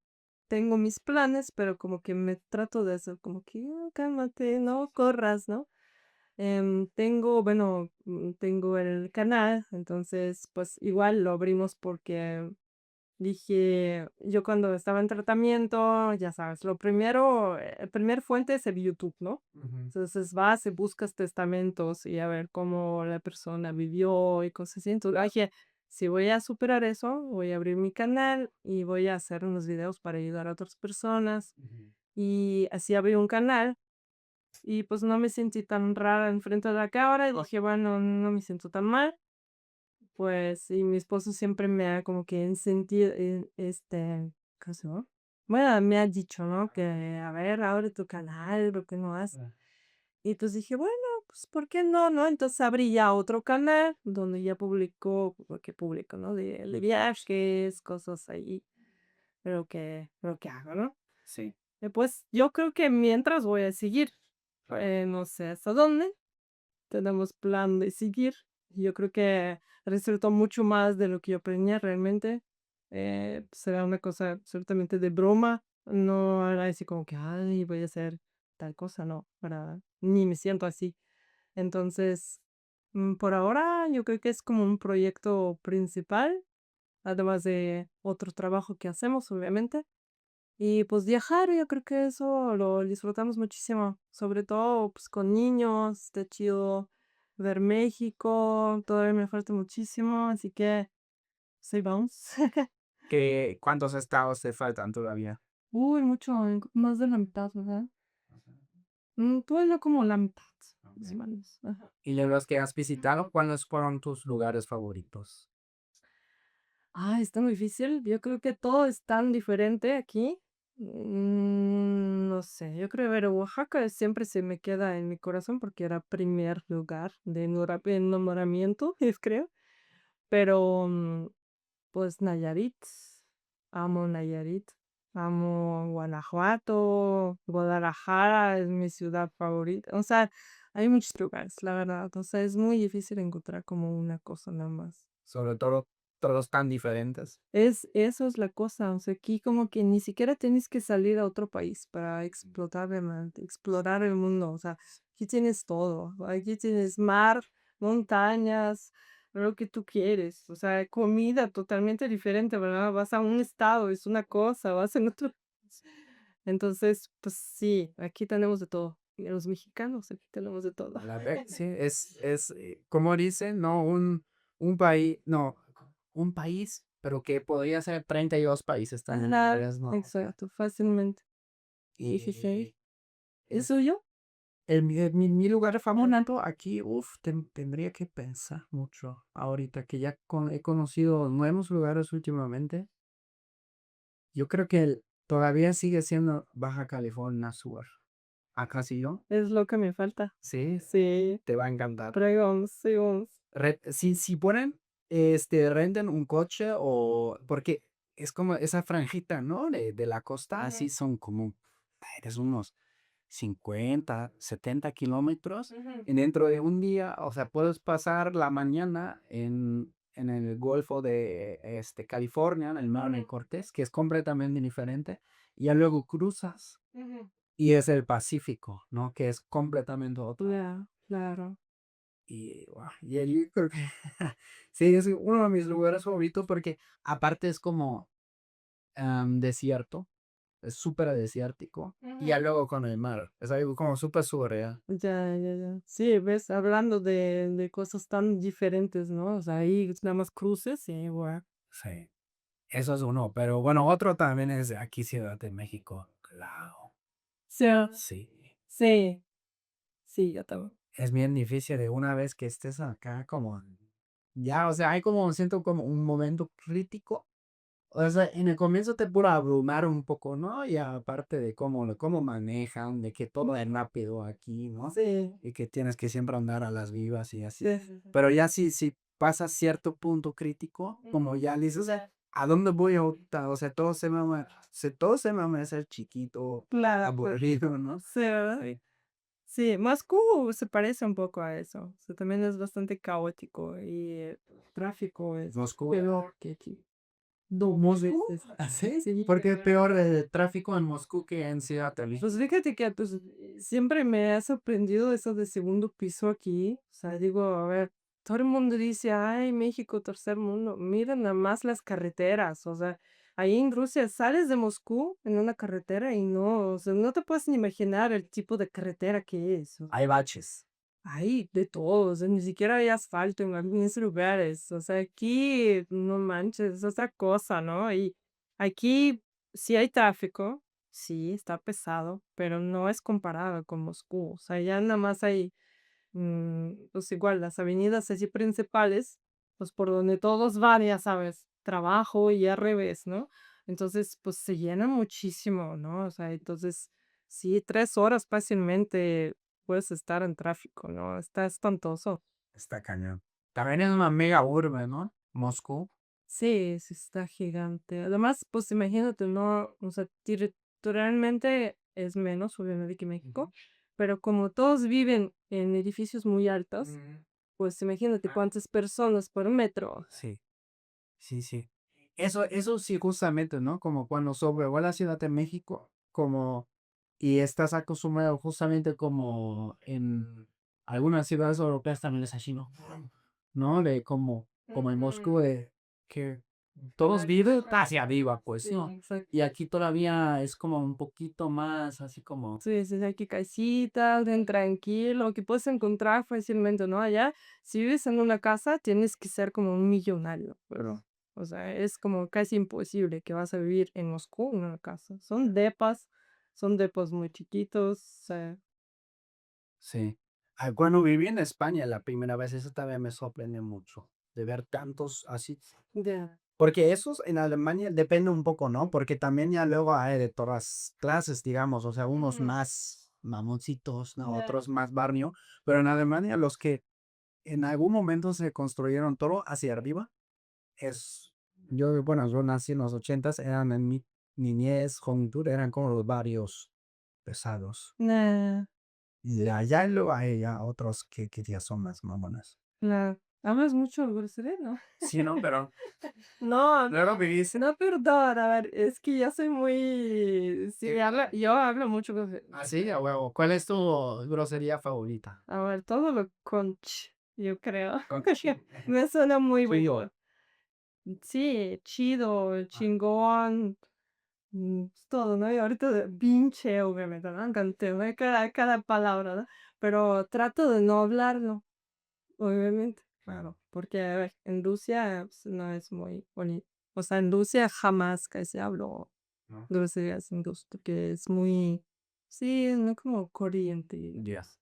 tengo mis planes, pero como que me trato de hacer como que: Cálmate, no corras", ¿no? Bueno, tengo el canal, entonces, pues, igual lo abrimos porque dije, yo cuando estaba en tratamiento, ya sabes, lo primero, el primer fuente es el YouTube, ¿no? Ujú. Entonces vas y buscas testamentos y a ver cómo la persona vivió y cosas así. Entonces dije, si voy a superar eso, voy a abrir mi canal y voy a hacer unos videos para ayudar a otras personas. Ujú. Y así abrí un canal y pues no me sentí tan rara enfrente de la cámara y dije, bueno, no me siento tan mal. Pues, y mi esposo siempre me ha como que ¿cómo se llama? Bueno, me ha dicho, ¿no? Que, a ver, abre tu canal, ¿por qué no has? Y entonces dije, bueno, pues, ¿por qué no, no? Entonces abrí ya otro canal donde ya publico, lo que publico, ¿no? De viajes, cosas ahí, pero que hago, ¿no? Sí. Pues yo creo que mientras voy a seguir, no sé hasta dónde, tenemos plan de seguir. Yo creo que resultó mucho más de lo que yo planeé realmente. Será una cosa absolutamente de broma. No era así como que, ay, voy a hacer tal cosa, no, ni me siento así. Entonces, por ahora yo creo que es como un proyecto principal, además de otro trabajo que hacemos, obviamente. Y pues viajar, yo creo que eso lo disfrutamos muchísimo, sobre todo pues con niños, está chido ver México, todavía me falta muchísimo, así que pues ahí vamos. ¿Cuántos estados te faltan todavía? Uy, mucho, más de la mitad, ¿verdad? Todavía como la mitad, más o Ok. menos. Ajá. Y de los que has visitado, ¿cuáles fueron tus lugares favoritos? Está muy difícil, yo creo que todo es tan diferente aquí. No sé, yo creo, ver, Oaxaca siempre se me queda en mi corazón porque era primer lugar de enamoramiento, es creo. Pero, pues Nayarit, amo Nayarit, amo Guanajuato, Guadalajara es mi ciudad favorita. O sea, hay muchos lugares, la verdad. O sea, es muy difícil encontrar como una cosa nada más. Sobre todo, todos tan diferentes. Eso es la cosa, o sea, aquí como que ni siquiera tienes que salir a otro país para explorar el mundo, o sea, aquí tienes todo, aquí tienes mar, montañas, lo que tú quieres, o sea, comida totalmente diferente, ¿verdad? Vas a un estado, es una cosa, vas en otro, Entonces, pues sí, aquí tenemos de todo. Y los mexicanos aquí tenemos de todo. Sí, como dicen, ¿no? Un país, no, un país, pero que podría ser 32 países también, Ajá, ¿sabes? ¿No? exacto, fácilmente. Sí, sí, sí. ¿Es es- suyo? mi lugar favorito aquí, tendría que pensar mucho ahorita que ya he conocido nuevos lugares últimamente. Yo creo que todavía sigue siendo Baja California Sur. Acá sí yo. Es lo que me falta. Sí, Sí, te va a encantar. pero vamos, sí, vamos. Si ponen, renten un coche o porque es como esa franjita, ¿no? De la costa, así son como, eres unos 50, 70 kilómetros. Y dentro de un día, o sea, puedes pasar la mañana en el Golfo de California, en el Mar de Cortés, que es completamente diferente. Y ya luego cruzas y es el Pacífico, ¿no? Que es completamente otro. Claro, claro. Y, y allí creo que sí, es uno de mis lugares favoritos porque aparte es como desierto, es súper desértico y ya luego con el mar, es algo como súper surreal. Ya, ya, ya. Sí, ves, hablando de cosas tan diferentes, ¿no? O sea, ahí nada más cruces y guau. Sí, eso es uno, pero bueno, otro también es de aquí Ciudad de México, claro. Sí, Sí, sí, sí, yo también. es bien difícil de una vez que estés acá como, ya, o sea, hay como, siento como un momento crítico. O sea, en el comienzo te puede abrumar un poco, ¿no? Y aparte de cómo manejan, de que todo es rápido aquí, ¿no? Sí, Y que tienes que siempre andar a las vivas y así. sí, sí, sí. Pero ya si pasa cierto punto crítico, como ya dices, ¿a dónde voy ahorita? O sea, todo se me va a hacer chiquito, Claro, pues, aburrido, ¿no? sí, ¿verdad? Sí. Sí, Moscú se parece un poco a eso. O sea, también es bastante caótico y tráfico es Moscú. peor que aquí. No, Dos Moscú. veces. ¿Ah, sí? Sí. ¿Por qué es peor el tráfico en Moscú que en Seattle? Pues fíjate que pues, siempre me ha sorprendido eso de segundo piso aquí. O sea, digo, a ver, todo el mundo dice, ay, México, tercer mundo. Miren nada más las carreteras. O sea, ahí en Rusia sales de Moscú en una carretera y no, o sea, no te puedes ni imaginar el tipo de carretera que es. Hay baches. Hay de todo, o sea, ni siquiera hay asfalto en algunos lugares. O sea, aquí, no manches, es otra cosa, ¿no? Y aquí sí hay tráfico, sí, está pesado, pero no es comparado con Moscú. O sea, ya nada más hay, pues igual, las avenidas así principales, pues por donde todos van, ya sabes, trabajo y al revés, ¿no? Entonces, pues se llena muchísimo, ¿no? O sea, entonces, sí, 3 horas fácilmente puedes estar en tráfico, ¿no? Está espantoso. Está cañón. También es una mega urbe, ¿no? Moscú. Sí, sí está gigante. Además, pues imagínate, ¿no? O sea, territorialmente es menos, obviamente, que México, pero como todos viven en edificios muy altos, pues imagínate cuántas personas por metro. Sí, sí, sí. Eso sí, justamente, ¿no? Como cuando sobrevuela la Ciudad de México, como, y estás acostumbrado justamente como en algunas ciudades europeas también es así, ¿no? ¿No? De como en Moscú, de que todos viven hacia arriba, pues, Sí, ¿no? exacto. Y aquí todavía es como un poquito más así como, Sí, sí, sí, aquí casitas, bien tranquilo, que puedes encontrar fácilmente, ¿no? Allá, si vives en una casa, tienes que ser como un millonario, pero, o sea, es como casi imposible que vas a vivir en Moscú en una casa. Son depas muy chiquitos, o sea, sí. Cuando viví en España la primera vez, eso también me sorprende mucho, de ver tantos así. ya. Porque esos en Alemania depende un poco, ¿no? Porque también ya luego hay de todas clases, digamos, o sea, unos Ujú. más mamoncitos, ¿no? Ya. Otros más barrio, pero en Alemania los que en algún momento se construyeron todo hacia arriba, bueno, yo nací en los 80s, eran en mi niñez, juventud, eran como los barrios pesados. Nah, Y de allá luego hay ya otros que ya son más mamonas. claro. Hablas mucho grosería, ¿no? Sí, ¿no? Pero No, luego vivís. no, perdón, a ver, es que yo soy muy... Sí, yo hablo mucho grosería. Así, a huevo. ¿Cuál es tu grosería favorita? A ver, todo lo conch, yo creo. Conch. Me suena muy Fui yo. bueno. Sí, chido, chingón, Es todo, ¿no? Y ahorita de pinche, obviamente, ¿no? Canté, ¿no? Cada palabra, ¿no? Pero trato de no hablarlo, obviamente, claro. Porque, a ver, en Rusia pues, no es muy bonito. O sea, en Rusia jamás casi hablo ¿no? groserías en ruso, porque es muy, sí, no como corriente. Yes.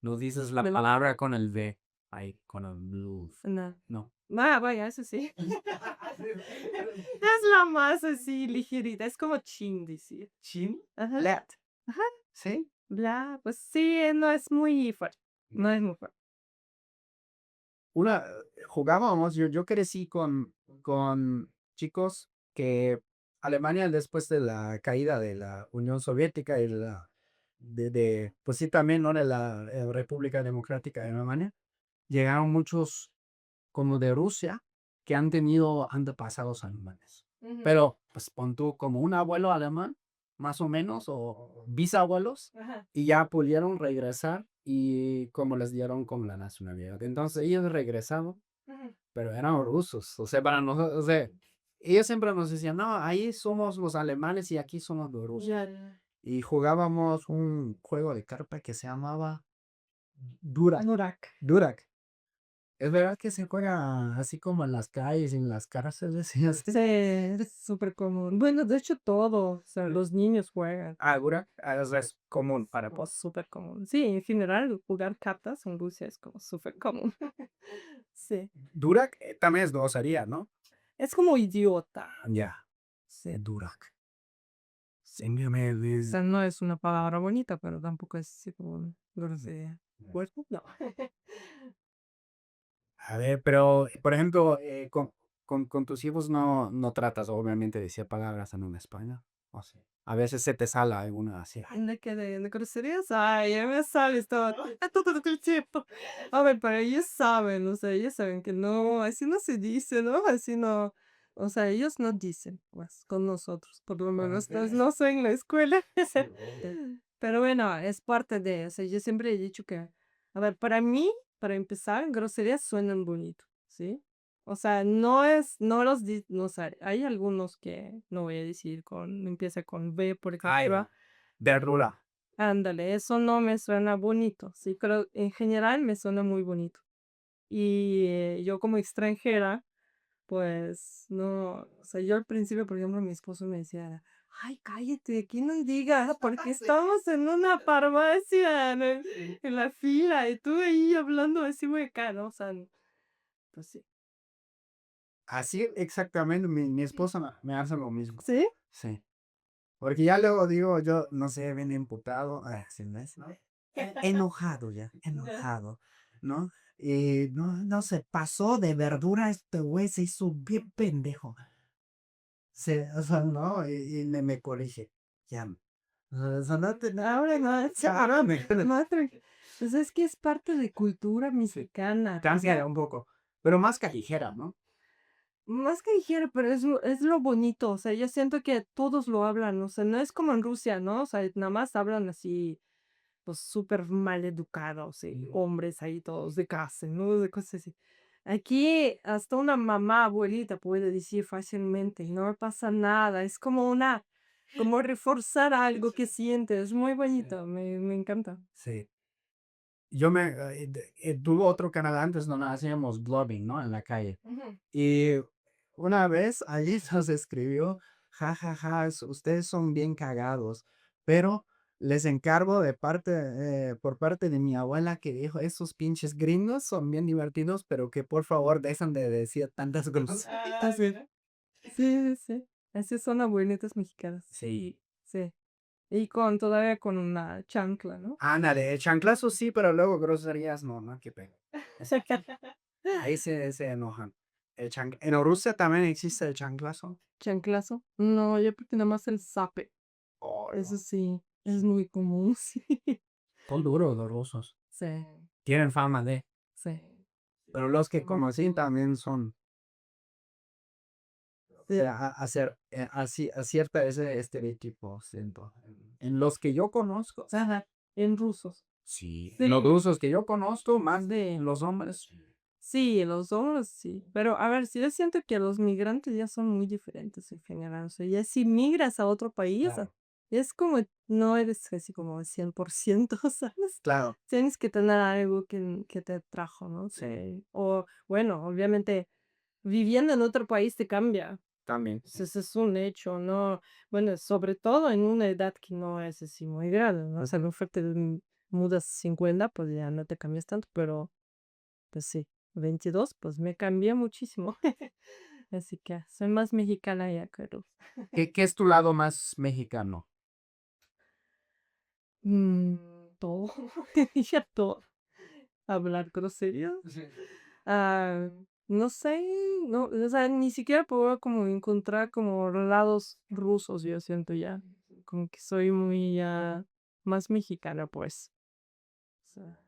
No dices la ¿Verdad? palabra con el V. Ahí, con el blue. No. No. Vaya, eso sí. Es la más así ligerita, es como chin decir. ¿Chin? Ajá. Let. Ajá. ¿Sí? Bla, pues sí, no es muy fuerte. No es muy fuerte. Una, jugábamos, yo crecí con chicos que Alemania después de la caída de la Unión Soviética y pues sí también, ¿no? De la República Democrática de Alemania, llegaron muchos como de Rusia que han tenido antepasados alemanes. Pero, pues pon tú como un abuelo alemán, más o menos, o bisabuelos, Ajá. y ya pudieron regresar y como les dieron como la nacionalidad. Entonces ellos regresaron, Ujú. pero eran rusos. O sea, para nosotros, o sea, ellos siempre nos decían, no, ahí somos los alemanes y aquí somos los rusos. Ya. Y jugábamos un juego de carta que se llamaba Durak. Anorak. Durak. Es verdad que se juega así como en las calles, en las cárceles y así. Sí, es súper común. Bueno, de hecho todo, o sea, los niños juegan. Ah, Durak, es común para Como vos. súper común. Sí, en general, jugar cartas en Rusia es como súper común. Sí. Durak también es grosería, ¿no? Es como idiota. Ya, Sí. Durak. O sea, no es una palabra bonita, pero tampoco es así como grosería. ¿Fuerte? No. A ver, pero, por ejemplo, con tus hijos no tratas, obviamente, de decir palabras en España. O sí. A veces se te sale alguna así. De groserías, ay, ya me sales todo, todo el tiempo. A ver, pero ellos saben, o sea, ellos saben que no, así no se dice, ¿no? Así no, o sea, ellos no dicen, pues, con nosotros, por lo menos, pues, no soy en la escuela. Pero bueno, es parte de, o sea, yo siempre he dicho que, a ver, para mí, para empezar, groserías suenan bonito, ¿sí? O sea, no los, no sé, hay algunos que no voy a decir empieza con V, por Ay, ejemplo. verdura. Ándale, eso no me suena bonito, sí, pero en general me suena muy bonito. Y yo como extranjera, pues no, o sea, yo al principio, por ejemplo, mi esposo me decía, ay, cállate, aquí no digas, porque estamos en una farmacia, en la fila, y tú ahí hablando así muy caro, o sea, pues sí. Así exactamente, mi esposa me hace lo mismo. ¿Sí? Sí. Porque ya luego digo, yo, no sé, bien imputado, ¿sí ves? Enojado ya, enojado, ¿no? Y no se pasó de verdura este güey, se hizo bien pendejo. O sea, no, y me corrige. Ya. O sea, no te, ahora no, árame. Pues es que es parte de cultura mexicana. Cambia un poco, pero más callejera, ¿no? Más que dijera, pero es lo bonito, o sea, yo siento que todos lo hablan, o sea, no es como en Rusia, ¿no? O sea, nada más hablan así, pues súper mal educados, hombres ahí todos de casa, ¿no? De cosas así. Aquí hasta una mamá abuelita puede decir fácilmente y no me pasa nada, es como reforzar algo que siente, es muy bonito, me encanta. Sí. Yo tuve otro canal antes donde hacíamos blogging, ¿no? En la calle. Ujú. Y una vez allí nos escribió, ja, ja, ja, ustedes son bien cagados, pero les encargo por parte de mi abuela que dijo, esos pinches gringos son bien divertidos, pero que por favor dejen de decir tantas groserías. Así. Sí, sí, sí. Así son abuelitas mexicanas. Sí. Sí. Y todavía con una chancla, ¿no? Ándale, chanclazo sí, pero luego groserías no, qué pena. Ahí se enojan. En Rusia también existe el chanclazo. ¿Chanclazo? No, yo porque nada más el zape. Oh, Eso sí, es muy común, sí. son duros los rusos. Sí, Tienen fama de. sí. Pero los que conocí también son. Hacer así, acierta ese estereotipo, siento. En los que yo conozco. Ajá, en rusos. Sí. Sí. En los rusos que yo conozco, más de los hombres. Sí, los dos sí. Pero a ver, sí yo siento que los migrantes ya son muy diferentes en general. O sea, ya si migras a otro país, Claro. es como, no eres así como 100%, ¿sabes? Claro. Tienes que tener algo que te trajo, ¿no? Sí. O bueno, obviamente viviendo en otro país te cambia. También. Eso es un hecho, ¿no? Bueno, sobre todo en una edad que no es así muy grande, ¿no? O sea, a lo mejor te mudas 50, pues ya no te cambias tanto, pero pues sí, 22, pues me cambié muchísimo. Así que soy más mexicana ya, creo. ¿Qué es tu lado más mexicano? Mm, todo, ya todo. Hablar groserías. Ah, no sé, no, o sea, ni siquiera puedo como encontrar como lados rusos, yo siento ya. Como que soy muy más mexicana, pues. O sea,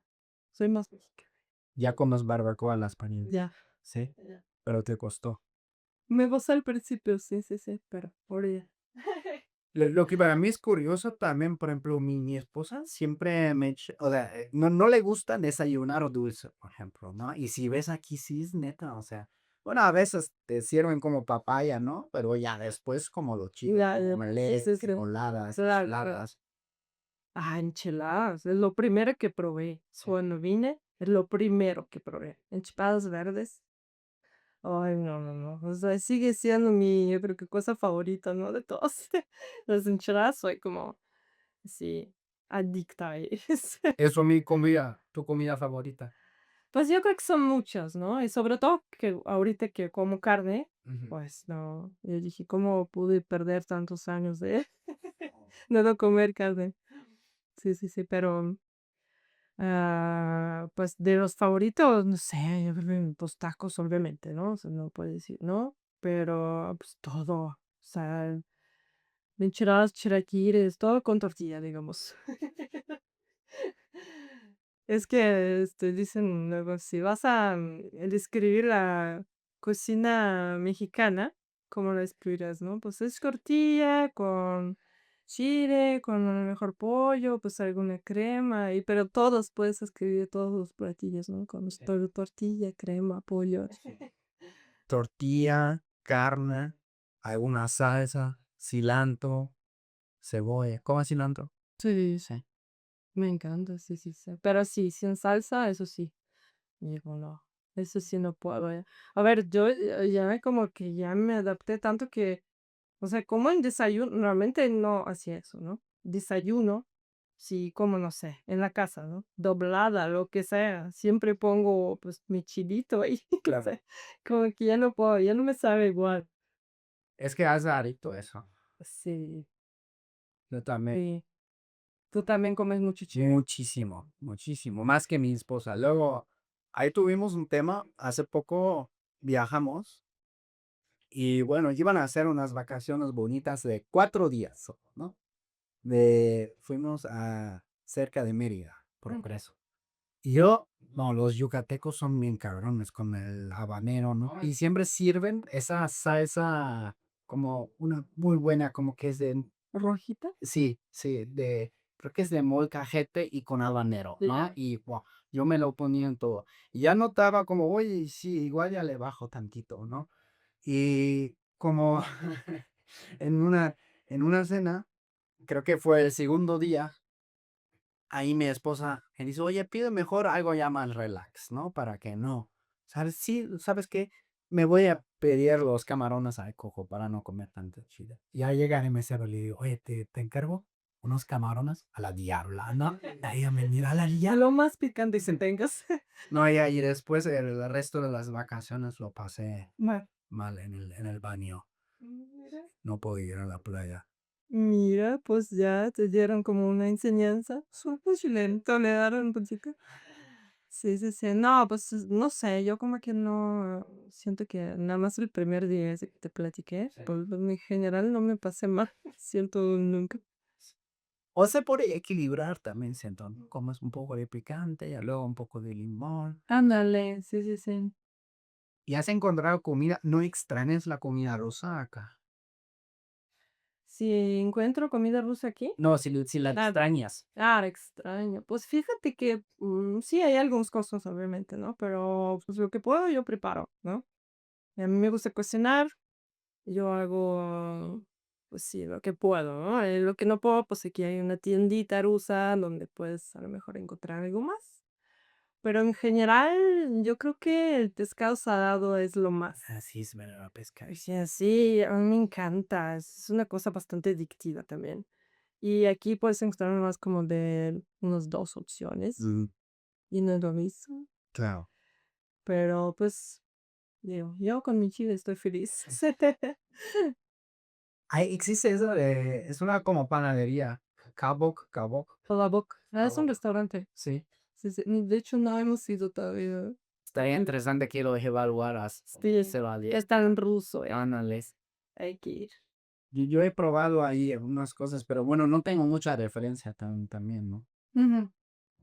soy más mexicana. Ya comes barbacoa a las paninas. Ya, Sí, ya. pero te costó. Me gustó al principio, sí, sí, sí, pero ahora ya. Lo que para mí es curioso también, por ejemplo, mi esposa siempre o sea, no le gusta desayunar o dulce, por ejemplo, ¿no? Y si ves aquí, sí es neta, o sea, bueno, a veces te sirven como papaya, ¿no? Pero ya después como lo chido, Ya, ¿no? ya, sí, Omelette, sí, sí. oladas, Claro, claro. enchiladas. Enchiladas, es lo primero que probé. Cuando vine, es lo primero que probé. Enchiladas verdes. Ay, no, no, no. O sea, sigue siendo mi, yo creo que cosa favorita, ¿no? De todas las enchiladas, soy como, sí, adicta a ellas. Eso es tu comida favorita. Pues yo creo que son muchas, ¿no? Y sobre todo que ahorita que como carne, Ujú. pues no. Yo dije, ¿cómo pude perder tantos años de no comer carne? Sí, sí, sí, pero pues de los favoritos, no sé, yo creo que los tacos, obviamente, ¿no? O sea, no puede decir, ¿no? Pero pues todo, o sea, enchiladas, chilaquiles, todo con tortilla, digamos. Es que dicen luego, si vas a describir la cocina mexicana, ¿cómo la describirás, no? Pues es tortilla con chile, con a lo mejor pollo, pues alguna crema, pero todos puedes escribir todos los platillos, ¿no? Con tortilla, crema, pollo. Tortilla, carne, alguna salsa, cilantro, cebolla. ¿Cómo cilantro? Sí, Sí. me encanta, sí, sí, sí. Pero sí, sin salsa, eso sí. Digo, no, eso sí no puedo. A ver, yo ya como que ya me adapté tanto que, o sea, como en desayuno, normalmente no hacía eso, ¿no? Desayuno, sí, como no sé, en la casa, ¿no? Doblada, lo que sea, siempre pongo pues mi chilito ahí, o Claro. sea, como que ya no puedo, ya no me sabe igual. Es que hace adicto eso. Sí, Yo también. sí. Tú también comes mucho chile. Muchísimo, muchísimo. Más que mi esposa. Luego, ahí tuvimos un tema. Hace poco viajamos y bueno, iban a hacer unas vacaciones bonitas de 4 días, solo, ¿no? Fuimos a cerca de Mérida, Progreso. Y yo, no, los yucatecos son bien cabrones con el habanero, ¿no? Y siempre sirven esa salsa como una muy buena, como que es de, ¿Rojita? sí, sí, creo que es de molcajete y con habanero, ¿no? Ya. Y wow, yo me lo ponía en todo. Y ya notaba como, oye, sí, igual ya le bajo tantito, ¿no? Y como en una cena, creo que fue el segundo día, ahí mi esposa me dice, oye, pide mejor algo ya más relax, ¿no? Para que no. ¿Sabes? Sí, ¿sabes qué? Me voy a pedir los camarones al coco para no comer tanto chile. Y ya llega el mesero y le digo, oye, te encargo unos camarones a la diabla, ¿no? Y ella me mira a la A diabla. lo más picante que tengas. No, y después el resto de las vacaciones lo pasé Ma- mal en el baño. Mira. No puedo ir a la playa. Mira, pues ya te dieron como una enseñanza. Súper chileno, le dieron un poquito. Sí, sí, sí. No, pues no sé, yo como que no siento que nada más el primer día ese que te platiqué, pues en general no me pasé mal, siento nunca. O se puede equilibrar también, siento, ¿no? Comes un poco de picante y luego un poco de limón. Ándale, sí, sí, sí. ¿Y has encontrado comida? ¿No extrañas la comida rusa acá? Si encuentro comida rusa aquí, No, si la nada. extrañas. Ah, extraño. Pues fíjate que sí hay algunas cosas, obviamente, ¿no? Pero pues lo que puedo yo preparo, ¿no? Y a mí me gusta cocinar, yo hago, pues sí, lo que puedo, ¿no? Lo que no puedo, pues aquí hay una tiendita rusa donde puedes a lo mejor encontrar algo más. Pero en general, yo creo que el pescado salado es lo más. Así es, me la pesca. O sea, sí, a mí me encanta. Es una cosa bastante adictiva también. Y aquí puedes encontrar más como de unas dos opciones. Y no es lo mismo. Claro. Pero pues, digo, yo con mi chile estoy feliz. Existe eso de, es una como panadería. Kabok. Hola, Boc. Ah, es un Kabok. restaurante. Sí. Sí, sí. De hecho, no hemos ido todavía. Estaría interesante que lo evaluaras. Sí, Se lo está en ruso. Ándales. Hay que ir. Yo he probado ahí algunas cosas, pero bueno, no tengo mucha referencia también, ¿no? Ujú.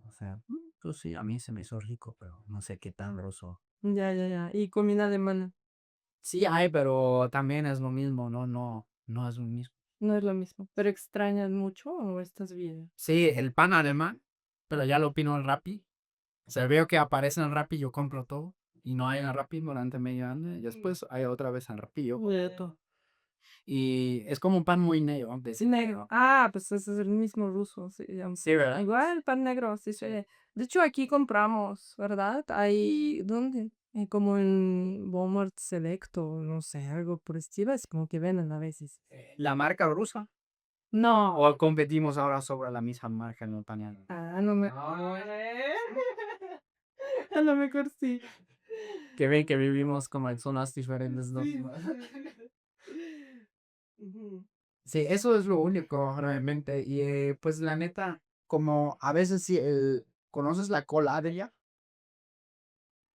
O sea, pues sí, a mí se me hizo rico, pero no sé qué tan ruso. Ya, ya, ya. Y comida alemana. Sí hay, pero también es lo mismo, no es lo mismo. No es lo mismo. ¿Pero extrañas mucho o estás bien? Sí, el pan alemán, pero ya lo opino en Rappi. O sea, veo que aparece en Rappi, yo compro todo. Y no hay en Rappi durante medio año. Y después hay otra vez en Rappi, yo compro todo. Y es como un pan muy negro. Sí, negro. Ah, pues ese es el mismo ruso. Sí, Sí, ¿verdad? igual, pan negro, sí, sí. De hecho, aquí compramos, ¿verdad? Hay, ¿dónde? Como en Walmart Selecto, no sé, algo por estilo, es como que venden a veces. La marca rusa. No. O competimos ahora sobre la misma marca en el pan. Ah, no me. A lo mejor sí. Que ven que vivimos como en zonas diferentes, ¿no? Ujú. Sí, eso es lo único realmente. Y pues la neta, como a veces sí, ¿conoces la coladria?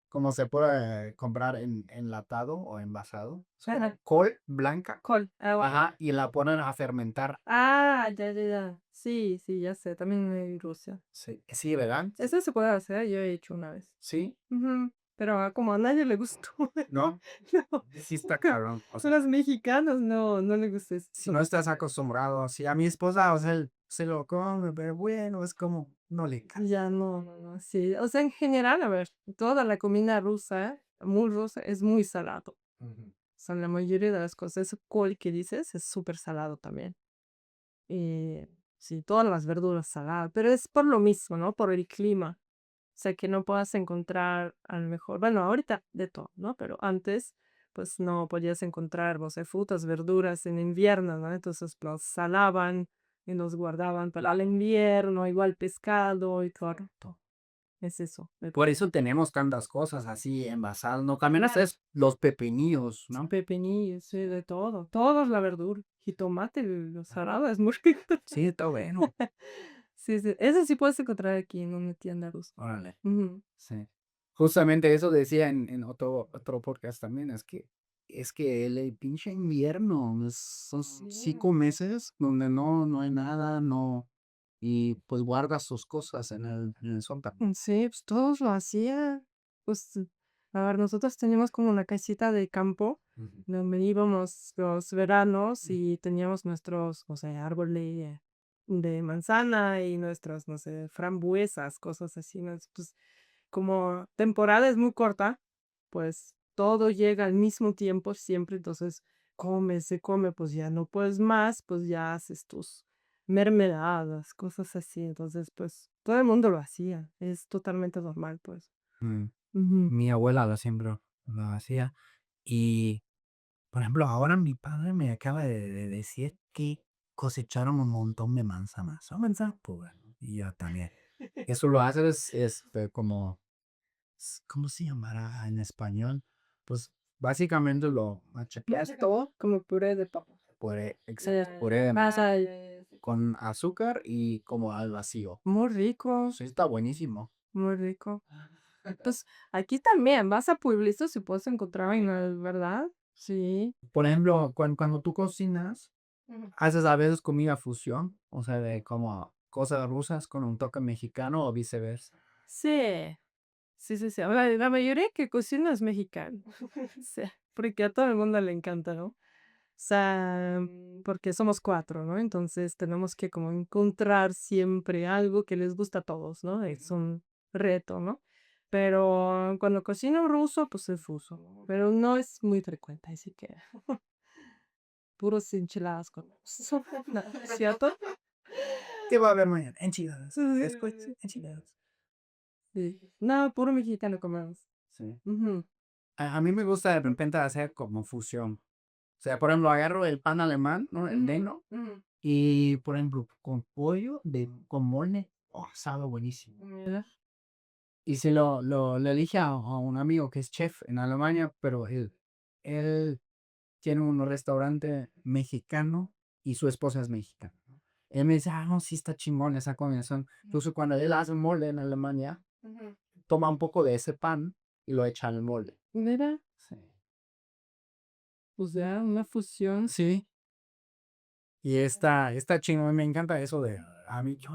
Como se puede comprar en enlatado o envasado. Es como Ajá. col blanca. Col. Ajá, y la ponen a fermentar. Ah, ya, ya, ya. Sí, sí, ya sé. También en Rusia. Sí, ¿verdad? Eso se puede hacer, yo he hecho una vez. Sí, Ujú. Pero como a nadie le gustó. ¿no? No. Sí está cabrón. O Son sea, los mexicanos, no, no le gusta eso. si no estás acostumbrado así, a mi esposa, o sea, él se lo come, pero bueno, es como, no le cae. Ya no, no, no, sí. O sea, en general, a ver, toda la comida rusa, muy rusa, es muy salado. Ujú. O sea, la mayoría de las cosas, ese col que dices es súper salado también. Y sí, todas las verduras saladas, pero es por lo mismo, ¿no? Por el clima. O sea, que no puedas encontrar a lo mejor, bueno, ahorita de todo, ¿no? Pero antes, pues no podías encontrar, o sea, frutas, verduras en invierno, ¿no? Entonces los salaban y los guardaban para el invierno, igual pescado y todo. Es eso. Por eso tenemos tantas cosas así envasadas, ¿no? También haces los pepinillos, ¿no? Pepinillos, sí, de todo. Todo es la verdura. Jitomate, lo salado es muy rico. Sí, está bueno. Sí, sí. Ese sí puedes encontrar aquí en una tienda rusa. Órale. Ujú. Sí. Justamente eso decía en otro podcast también, es que el pinche invierno, son 5 meses donde no hay nada, no, y pues guardas sus cosas en el sótano. Sí, pues todos lo hacían. Pues, a ver, nosotros teníamos como una casita de campo Ujú. donde íbamos los veranos y teníamos nuestros, no sé, árboles de manzana y nuestras, no sé, frambuesas, cosas así, ¿no? Pues como temporada es muy corta, pues todo llega al mismo tiempo siempre, entonces se come, pues ya no puedes más, pues ya haces tus mermeladas, cosas así, entonces pues todo el mundo lo hacía, es totalmente normal, pues. Mm. Ujú. Mi abuela lo hacía. Y, por ejemplo, ahora mi padre me acaba de decir que cosecharon un montón de manzanas. Son manzanas puras. Y yo también. Eso lo haces como, ¿cómo se llamará en español? Pues básicamente lo machacaste todo. Como puré de papa. Puré, exacto, puré de Masa, con azúcar y como al vacío. muy rico, Sí, está buenísimo. muy rico. Pues aquí también, vas a pueblitos y puedes encontrar vainas, ¿verdad? Sí. Por ejemplo, cuando tú cocinas, Ujú. haces a veces comida fusión, o sea, de como cosas rusas con un toque mexicano o viceversa. Sí, sí, sí, sí. La mayoría que cocina es mexicano. Sí, porque a todo el mundo le encanta, ¿no? sea, porque somos 4, ¿no? Entonces tenemos que como encontrar siempre algo que les gusta a todos, ¿no? Es un reto, ¿no? Pero cuando cocino ruso, pues es ruso, ¿no? Pero no es muy frecuente, así que puros enchiladas con ¿no? ¿Cierto? ¿Qué va a haber mañana? Enchiladas. Sí, Después, sí, enchiladas. sí. No, puro mexicano comemos. Sí. Ujú. A mí me gusta de repente hacer como fusión. O sea, por ejemplo, agarro el pan alemán, ¿no? El negro. Ujú. Y, por ejemplo, con pollo, con mole. Oh, sabe buenísimo. Mira. Y se lo elige a un amigo que es chef en Alemania, pero él tiene un restaurante mexicano y su esposa es mexicana. Él me dice, no, sí está chingón esa combinación. Entonces, cuando él hace mole en Alemania, Ujú. toma un poco de ese pan y lo echa al mole. Mira, Sí. o sea, una fusión. Sí. Y está chingón. Me encanta eso de. Yo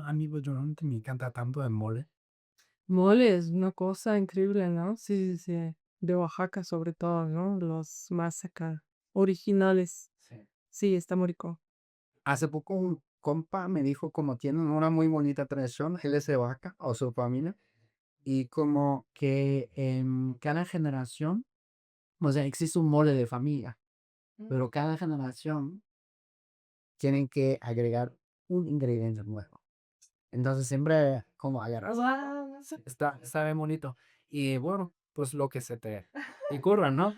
no me encanta tanto el mole. Mole es una cosa increíble, ¿no? Sí, sí, sí. De Oaxaca sobre todo, ¿no? Los más acá originales. Sí. Sí, está muy rico. Hace poco un compa me dijo como tienen una muy bonita tradición, él es de Oaxaca o su familia, y como que en cada generación, o sea, existe un mole de familia, pero cada generación tienen que agregar un ingrediente nuevo. Entonces siempre como agarras, está bien bonito. Y bueno, pues lo que se te ocurra, ¿no?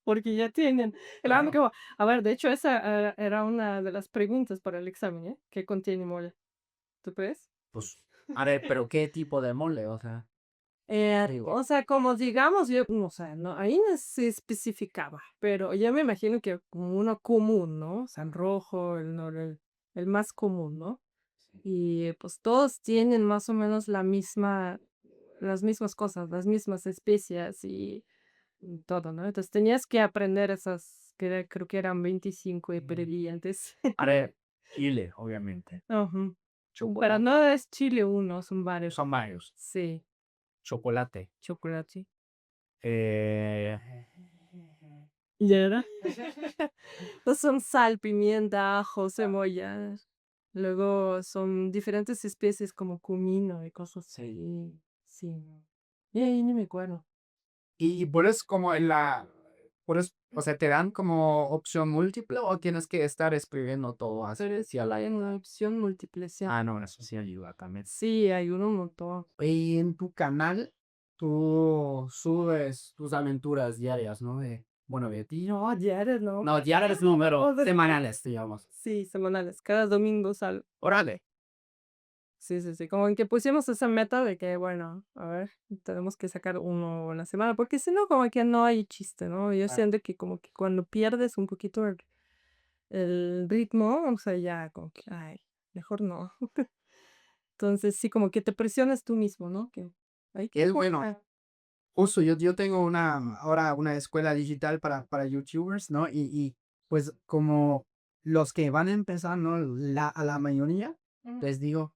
Porque ya tienen. Claro. A ver, de hecho, esa era una de las preguntas para el examen, ¿eh? ¿Qué contiene mole? ¿Tú crees? Pues, a ver, pero ¿qué tipo de mole? O sea, digo, O sea, como digamos, yo, no sé, no, ahí no se especificaba, pero yo me imagino que como uno común, ¿no? O sea, el rojo, el más común, ¿no? Y pues todos tienen más o menos las mismas cosas, las mismas especias y todo, ¿no? Entonces tenías que aprender esas, creo que eran 25 ingredientes. a ver, chile, obviamente. Ujú. Pero Chocolate. no es chile uno, son varios. Son varios. Sí, Chocolate. chocolate. Eh, ¿Ya era? Pues son sal, pimienta, ajo, cebolla. Luego son diferentes especies como comino y cosas así. Sí. Y ahí ni me acuerdo. y puedes como en puedes, o sea, te dan como opción múltiple o tienes que estar escribiendo todo así. Pero sí hay una opción múltiple, sí. Ah, no, eso sí ayuda también. Sí, hay un montón. Y en tu canal, tú subes tus aventuras diarias, ¿no? Bueno, de ti. No, diarios no. No, diarias número O de- semanales, digamos. Sí, semanales. Cada domingo sal. Órale. Sí, sí, sí. Como en que pusimos esa meta de que, bueno, a ver, tenemos que sacar uno a la semana, porque si no, como que no hay chiste, ¿no? Yo siento que como que cuando pierdes un poquito el ritmo, o sea, ya como que, ay, mejor no. Entonces, sí, como que te presionas tú mismo, ¿no? Que hay Y que es bueno. jugar. Justo, yo tengo ahora una escuela digital para YouTubers, ¿no? Y pues como los que van a empezar, ¿no? A la mayoría, les digo,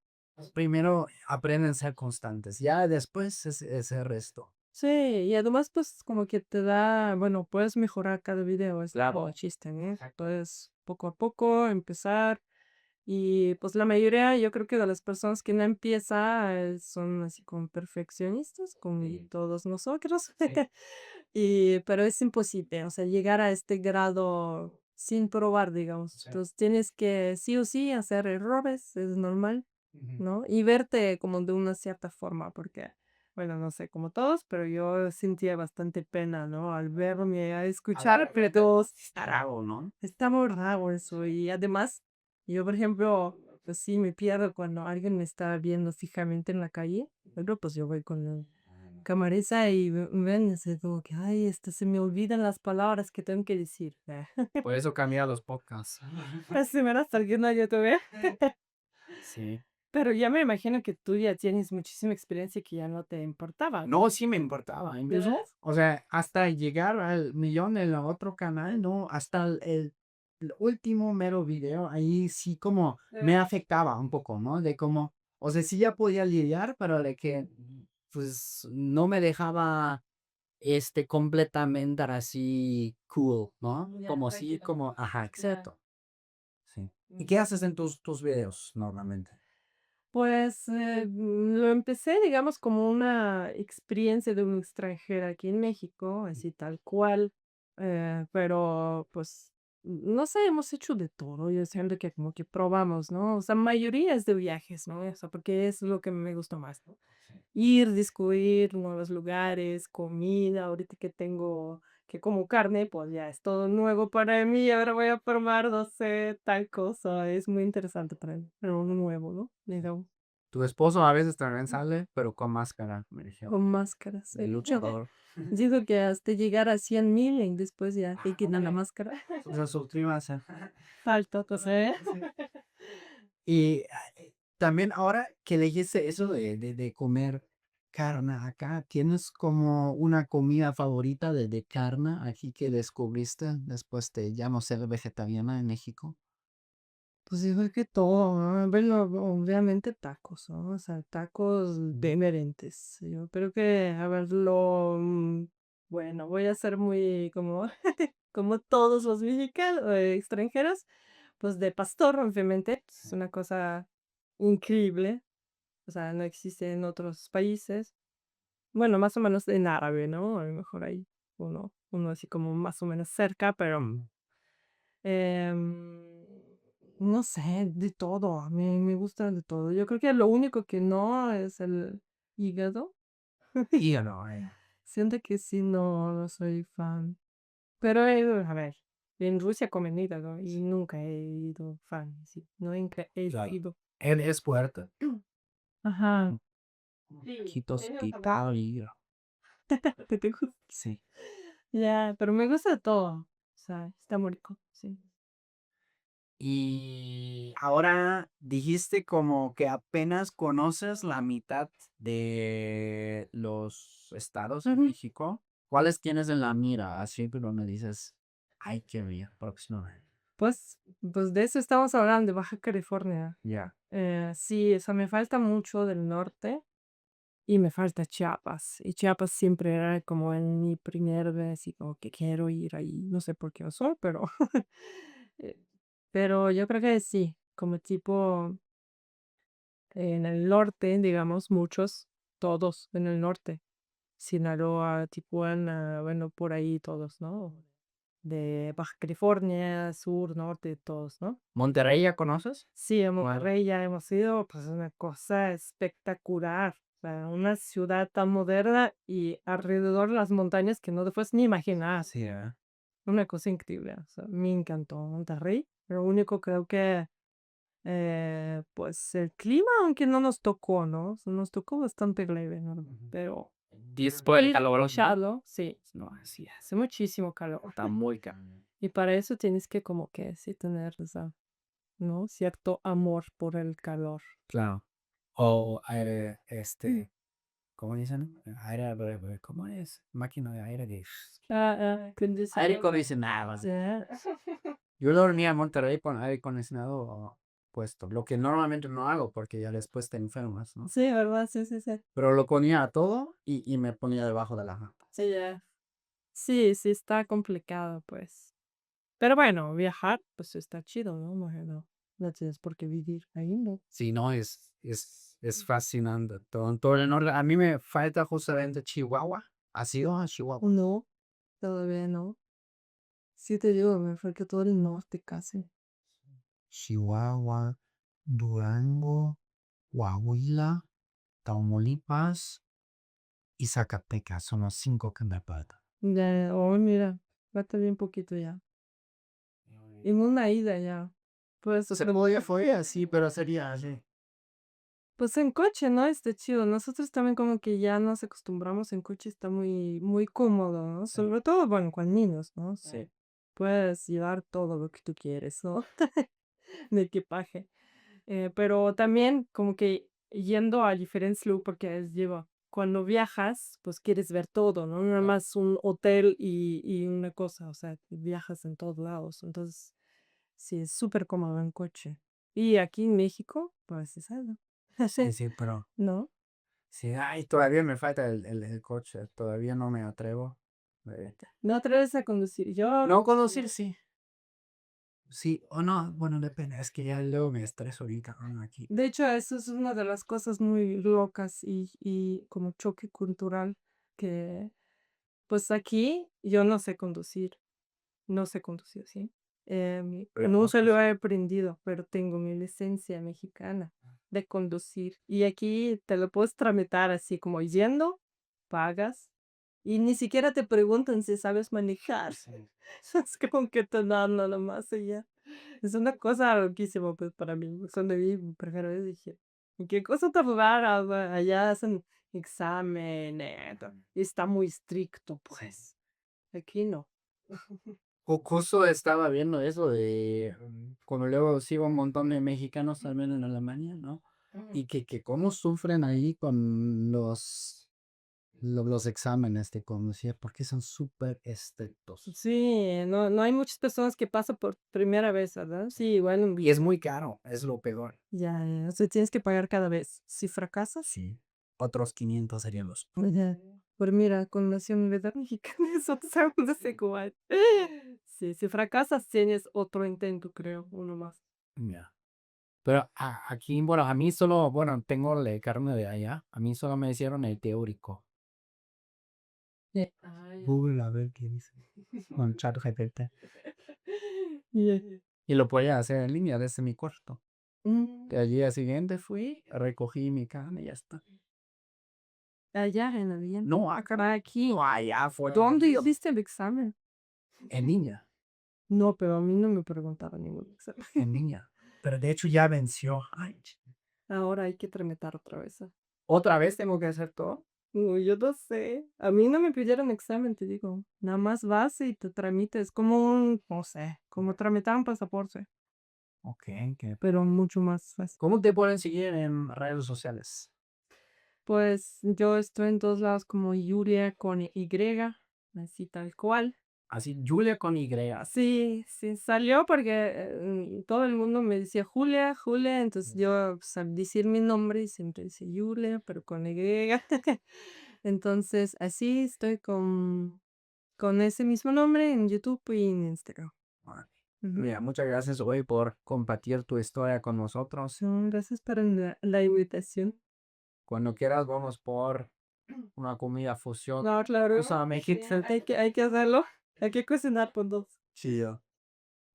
primero aprenden a ser constantes, ya después es el resto. Sí, y además, pues, como que te da, bueno, puedes mejorar cada video, es Claro. como chiste, ¿no? Puedes poco a poco empezar. Y pues la mayoría, yo creo que de las personas que no empieza son así como perfeccionistas, como Sí. todos nosotros. Sí. Pero es imposible, o sea, llegar a este grado sin probar, digamos. Sí. Entonces tienes que sí o sí hacer errores, es normal, Ujú. ¿no? Y verte como de una cierta forma, porque, bueno, no sé, como todos, pero yo sentía bastante pena, ¿no? Al verme, a escuchar, pero todos, Está raro, ¿no? está muy raro eso. Y además, yo, por ejemplo, pues sí me pierdo cuando alguien me está viendo fijamente en la calle. Pero pues yo voy con la camareza y me ven y así como que, ay, se me olvidan las palabras que tengo que decir. Por eso cambia los podcasts. Así me hasta que no YouTube. Sí. Pero ya me imagino que tú ya tienes muchísima experiencia que ya no te importaba, ¿no? No, sí me importaba. ¿Verdad? O sea, hasta llegar al millón en el otro canal, ¿no? Hasta el último mero video, ahí sí como me afectaba un poco, ¿no? De cómo, o sea, sí ya podía lidiar, pero de que, pues, no me dejaba completamente así cool, ¿no? Ya, Como así, tranquilo. como, ajá, Ya. exacto. Sí. ¿Y qué haces en tus videos normalmente? Pues lo empecé, digamos, como una experiencia de un extranjero aquí en México, así tal cual, pero pues no sé, hemos hecho de todo. Yo siento que como que probamos, ¿no? O sea, mayoría es de viajes, ¿no? O sea, porque es lo que me gusta más, ¿no? Ir, descubrir nuevos lugares, comida. Ahorita que tengo, que como carne, pues ya es todo nuevo para mí. Ahora voy a probar, no sé, tal cosa. Es muy interesante para mí, pero nuevo, ¿no? Digamos. Tu esposo a veces también sale, pero con máscara, me dijeron. Con máscaras. El luchador. Digo que hasta llegar a 100,000 y después ya te quitan la máscara. Sus últimas, Falta cosa, ¿eh? Y también ahora que dijiste eso de comer carne acá, ¿tienes como una comida favorita de carne aquí que descubriste después de ya no ser vegetariana en México? Pues digo que todo, ¿no? Bueno, obviamente tacos, ¿no? O sea, tacos diferentes. Yo creo que, a ver, bueno, voy a ser muy como, como todos los mexicanos, extranjeros, pues de pastor, obviamente. Es una cosa increíble. O sea, no existe en otros países. Bueno, más o menos en árabe, ¿no? A lo mejor hay uno así como más o menos cerca, pero em, no sé, de todo. A mí me gusta de todo. Yo creo que lo único que no es el hígado. Y yo no, Siento que sí, no soy fan. Pero, a ver, en Rusia comen hígado y nunca he ido fan, sí. Nunca he claro. ido. Él es fuerte. Ajá. Quitos Sí. quitado y ¿Te gusta? sí. Ya, pero me gusta todo. O sea, está muy rico, sí. Y ahora dijiste como que apenas conoces la mitad de los estados en Ujú. México. ¿Cuáles tienes en la mira? Así, pero me dices, ay, qué bien, próximamente. Pues de eso estamos hablando, de Baja California. Ya. Sí, o sea, me falta mucho del norte y me falta Chiapas. Y Chiapas siempre era como en mi primer vez y como que quiero ir ahí. No sé por qué soy, pero, eh, pero yo creo que sí, como tipo en el norte, digamos, muchos, todos en el norte. Sinaloa, Tijuana, bueno, por ahí todos, ¿no? De Baja California, sur, norte, todos, ¿no? ¿Monterrey ya conoces? Sí, a Bueno, Monterrey ya hemos ido, pues es una cosa espectacular. O sea, una ciudad tan moderna y alrededor las montañas que no te puedes ni imaginar. sí, Una cosa increíble. O sea, me encantó Monterrey. Lo único creo que, pues el clima, aunque no nos tocó, ¿no? O sea, nos tocó bastante leve, ¿no? Pero Después el ir calor, ¿no? Charlo, sí, No, así es. hace muchísimo calor. Está muy caro. Y para eso tienes que como que sí tener, o sea, ¿no? Cierto amor por el calor. Claro. O ¿cómo dicen? Aire, ¿cómo es? Máquina de aire de... Aire Aire acondicionado. acondicionado. Sí. Yo dormía en Monterrey con aire acondicionado puesto, lo que normalmente no hago porque ya después te enfermas, ¿no? Sí, ¿verdad? Sí, sí, sí. Pero lo ponía a todo y me ponía debajo de la manta. Sí, ya. Sí, sí, está complicado, pues. Pero bueno, viajar, pues está chido, ¿no? No tienes por qué vivir ahí, ¿no? Sí, no, es fascinante. Todo el norte. A mí me falta justamente Chihuahua. ¿Has ido a Chihuahua? No, todavía no. Sí te digo, me fue que todo el norte casi. Chihuahua, Durango, Coahuila, Tamaulipas y Zacatecas son los 5 que me faltan. Ya, oh, mira, falta bien poquito ya. En una ida ya. Pues, Se podía fue así, pero sería así. pues en coche, ¿no? Está chido. Nosotros también como que ya nos acostumbramos en coche, está muy, muy cómodo, ¿no? Sobre todo, bueno, con niños, ¿no? Sí. Puedes llevar todo lo que tú quieres, ¿no? De equipaje. Pero también como que yendo a diferentes lugares, porque cuando viajas, pues quieres ver todo, ¿no? No nada más un hotel y una cosa, o sea, viajas en todos lados. Entonces, sí, es súper cómodo en coche. Y aquí en México, pues es algo. Sí, sí, pero ¿No? Sí, ay, todavía me falta el coche, todavía no me atrevo. ¿No atreves a conducir? Yo No conducir, sí. Sí, o no, bueno, depende, es que ya luego me estreso ahorita aquí. De hecho, eso es una de las cosas muy locas y como choque cultural que, pues aquí yo no sé conducir, no sé conducir, ¿sí? No se lo he aprendido, pero tengo mi licencia mexicana de conducir. Y aquí te lo puedes tramitar así como yendo, pagas, y ni siquiera te preguntan si sabes manejar. Es como que te dan nada más y ya. Es una cosa loquísima, pues, para mí. Cuando vi por primera vez dije, "¿Y qué cosa tan rara? Allá hacen examen, y está muy estricto, pues. Aquí no." Justo estaba viendo eso de como luego sigo un montón de mexicanos también en Alemania, ¿no? Y que cómo sufren ahí con los exámenes de conducir, porque son súper estrictos. Sí, no hay muchas personas que pasan por primera vez, ¿verdad? Sí, bueno, Y es muy caro, es lo peor. o sea, tienes que pagar cada vez. Si fracasas, Sí. Otros 500 serían los. ya. Pero mira, con nacionalidad mexicana eso es igual. Sí, si fracasas tienes otro intento, creo, uno más. Ya. Pero aquí, bueno, a mí solo, bueno, tengo la carne de allá, a mí solo me hicieron el teórico. Google, a ver qué dice. Con ChatGPT. Ya. Y lo podía hacer en línea desde mi cuarto. Mm, El día siguiente fui, recogí mi carne y ya está. Allá en avión. No, acá. Aquí. No, allá fue. ¿Dónde viste el examen? En línea. No, pero a mí no me preguntaron ningún examen. En línea. Pero de hecho ya venció. Ay, Ahora hay que tramitar otra vez. ¿otra vez tengo que hacer todo? No, yo no sé. A mí no me pidieron examen, te digo. Nada más vas y te tramites. Como un, no sé, como tramitar un pasaporte, Ok, que. pero mucho más fácil. ¿Cómo te pueden seguir en redes sociales? Pues yo estoy en todos lados como Julia con Y, así tal cual. Así, Julia con Y. Sí, sí, salió porque todo el mundo me decía Julia, Julia, entonces yo pues, al decir mi nombre siempre decía Julia, pero con Y. Entonces así estoy con ese mismo nombre en YouTube y en Instagram. Ujú. Mira, muchas gracias hoy por compartir tu historia con nosotros. Gracias por la invitación. Cuando quieras, vamos por una comida fusión. No, claro. O sea, mexicana. Hay que hacerlo. Hay que cocinar por dos. Chido.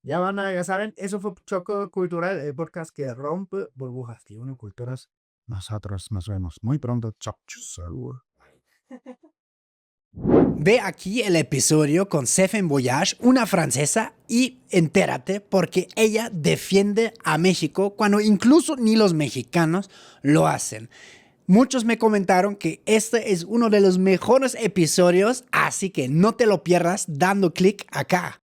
Ya van a, ya saben, eso fue Choco Cultural, el podcast que rompe burbujas y une culturas. Nosotros nos vemos muy pronto. Chao. Salud. Ve aquí el episodio con Sefen Voyage, una francesa, y entérate porque ella defiende a México cuando incluso ni los mexicanos lo hacen. Muchos me comentaron que este es uno de los mejores episodios, así que no te lo pierdas dando clic acá.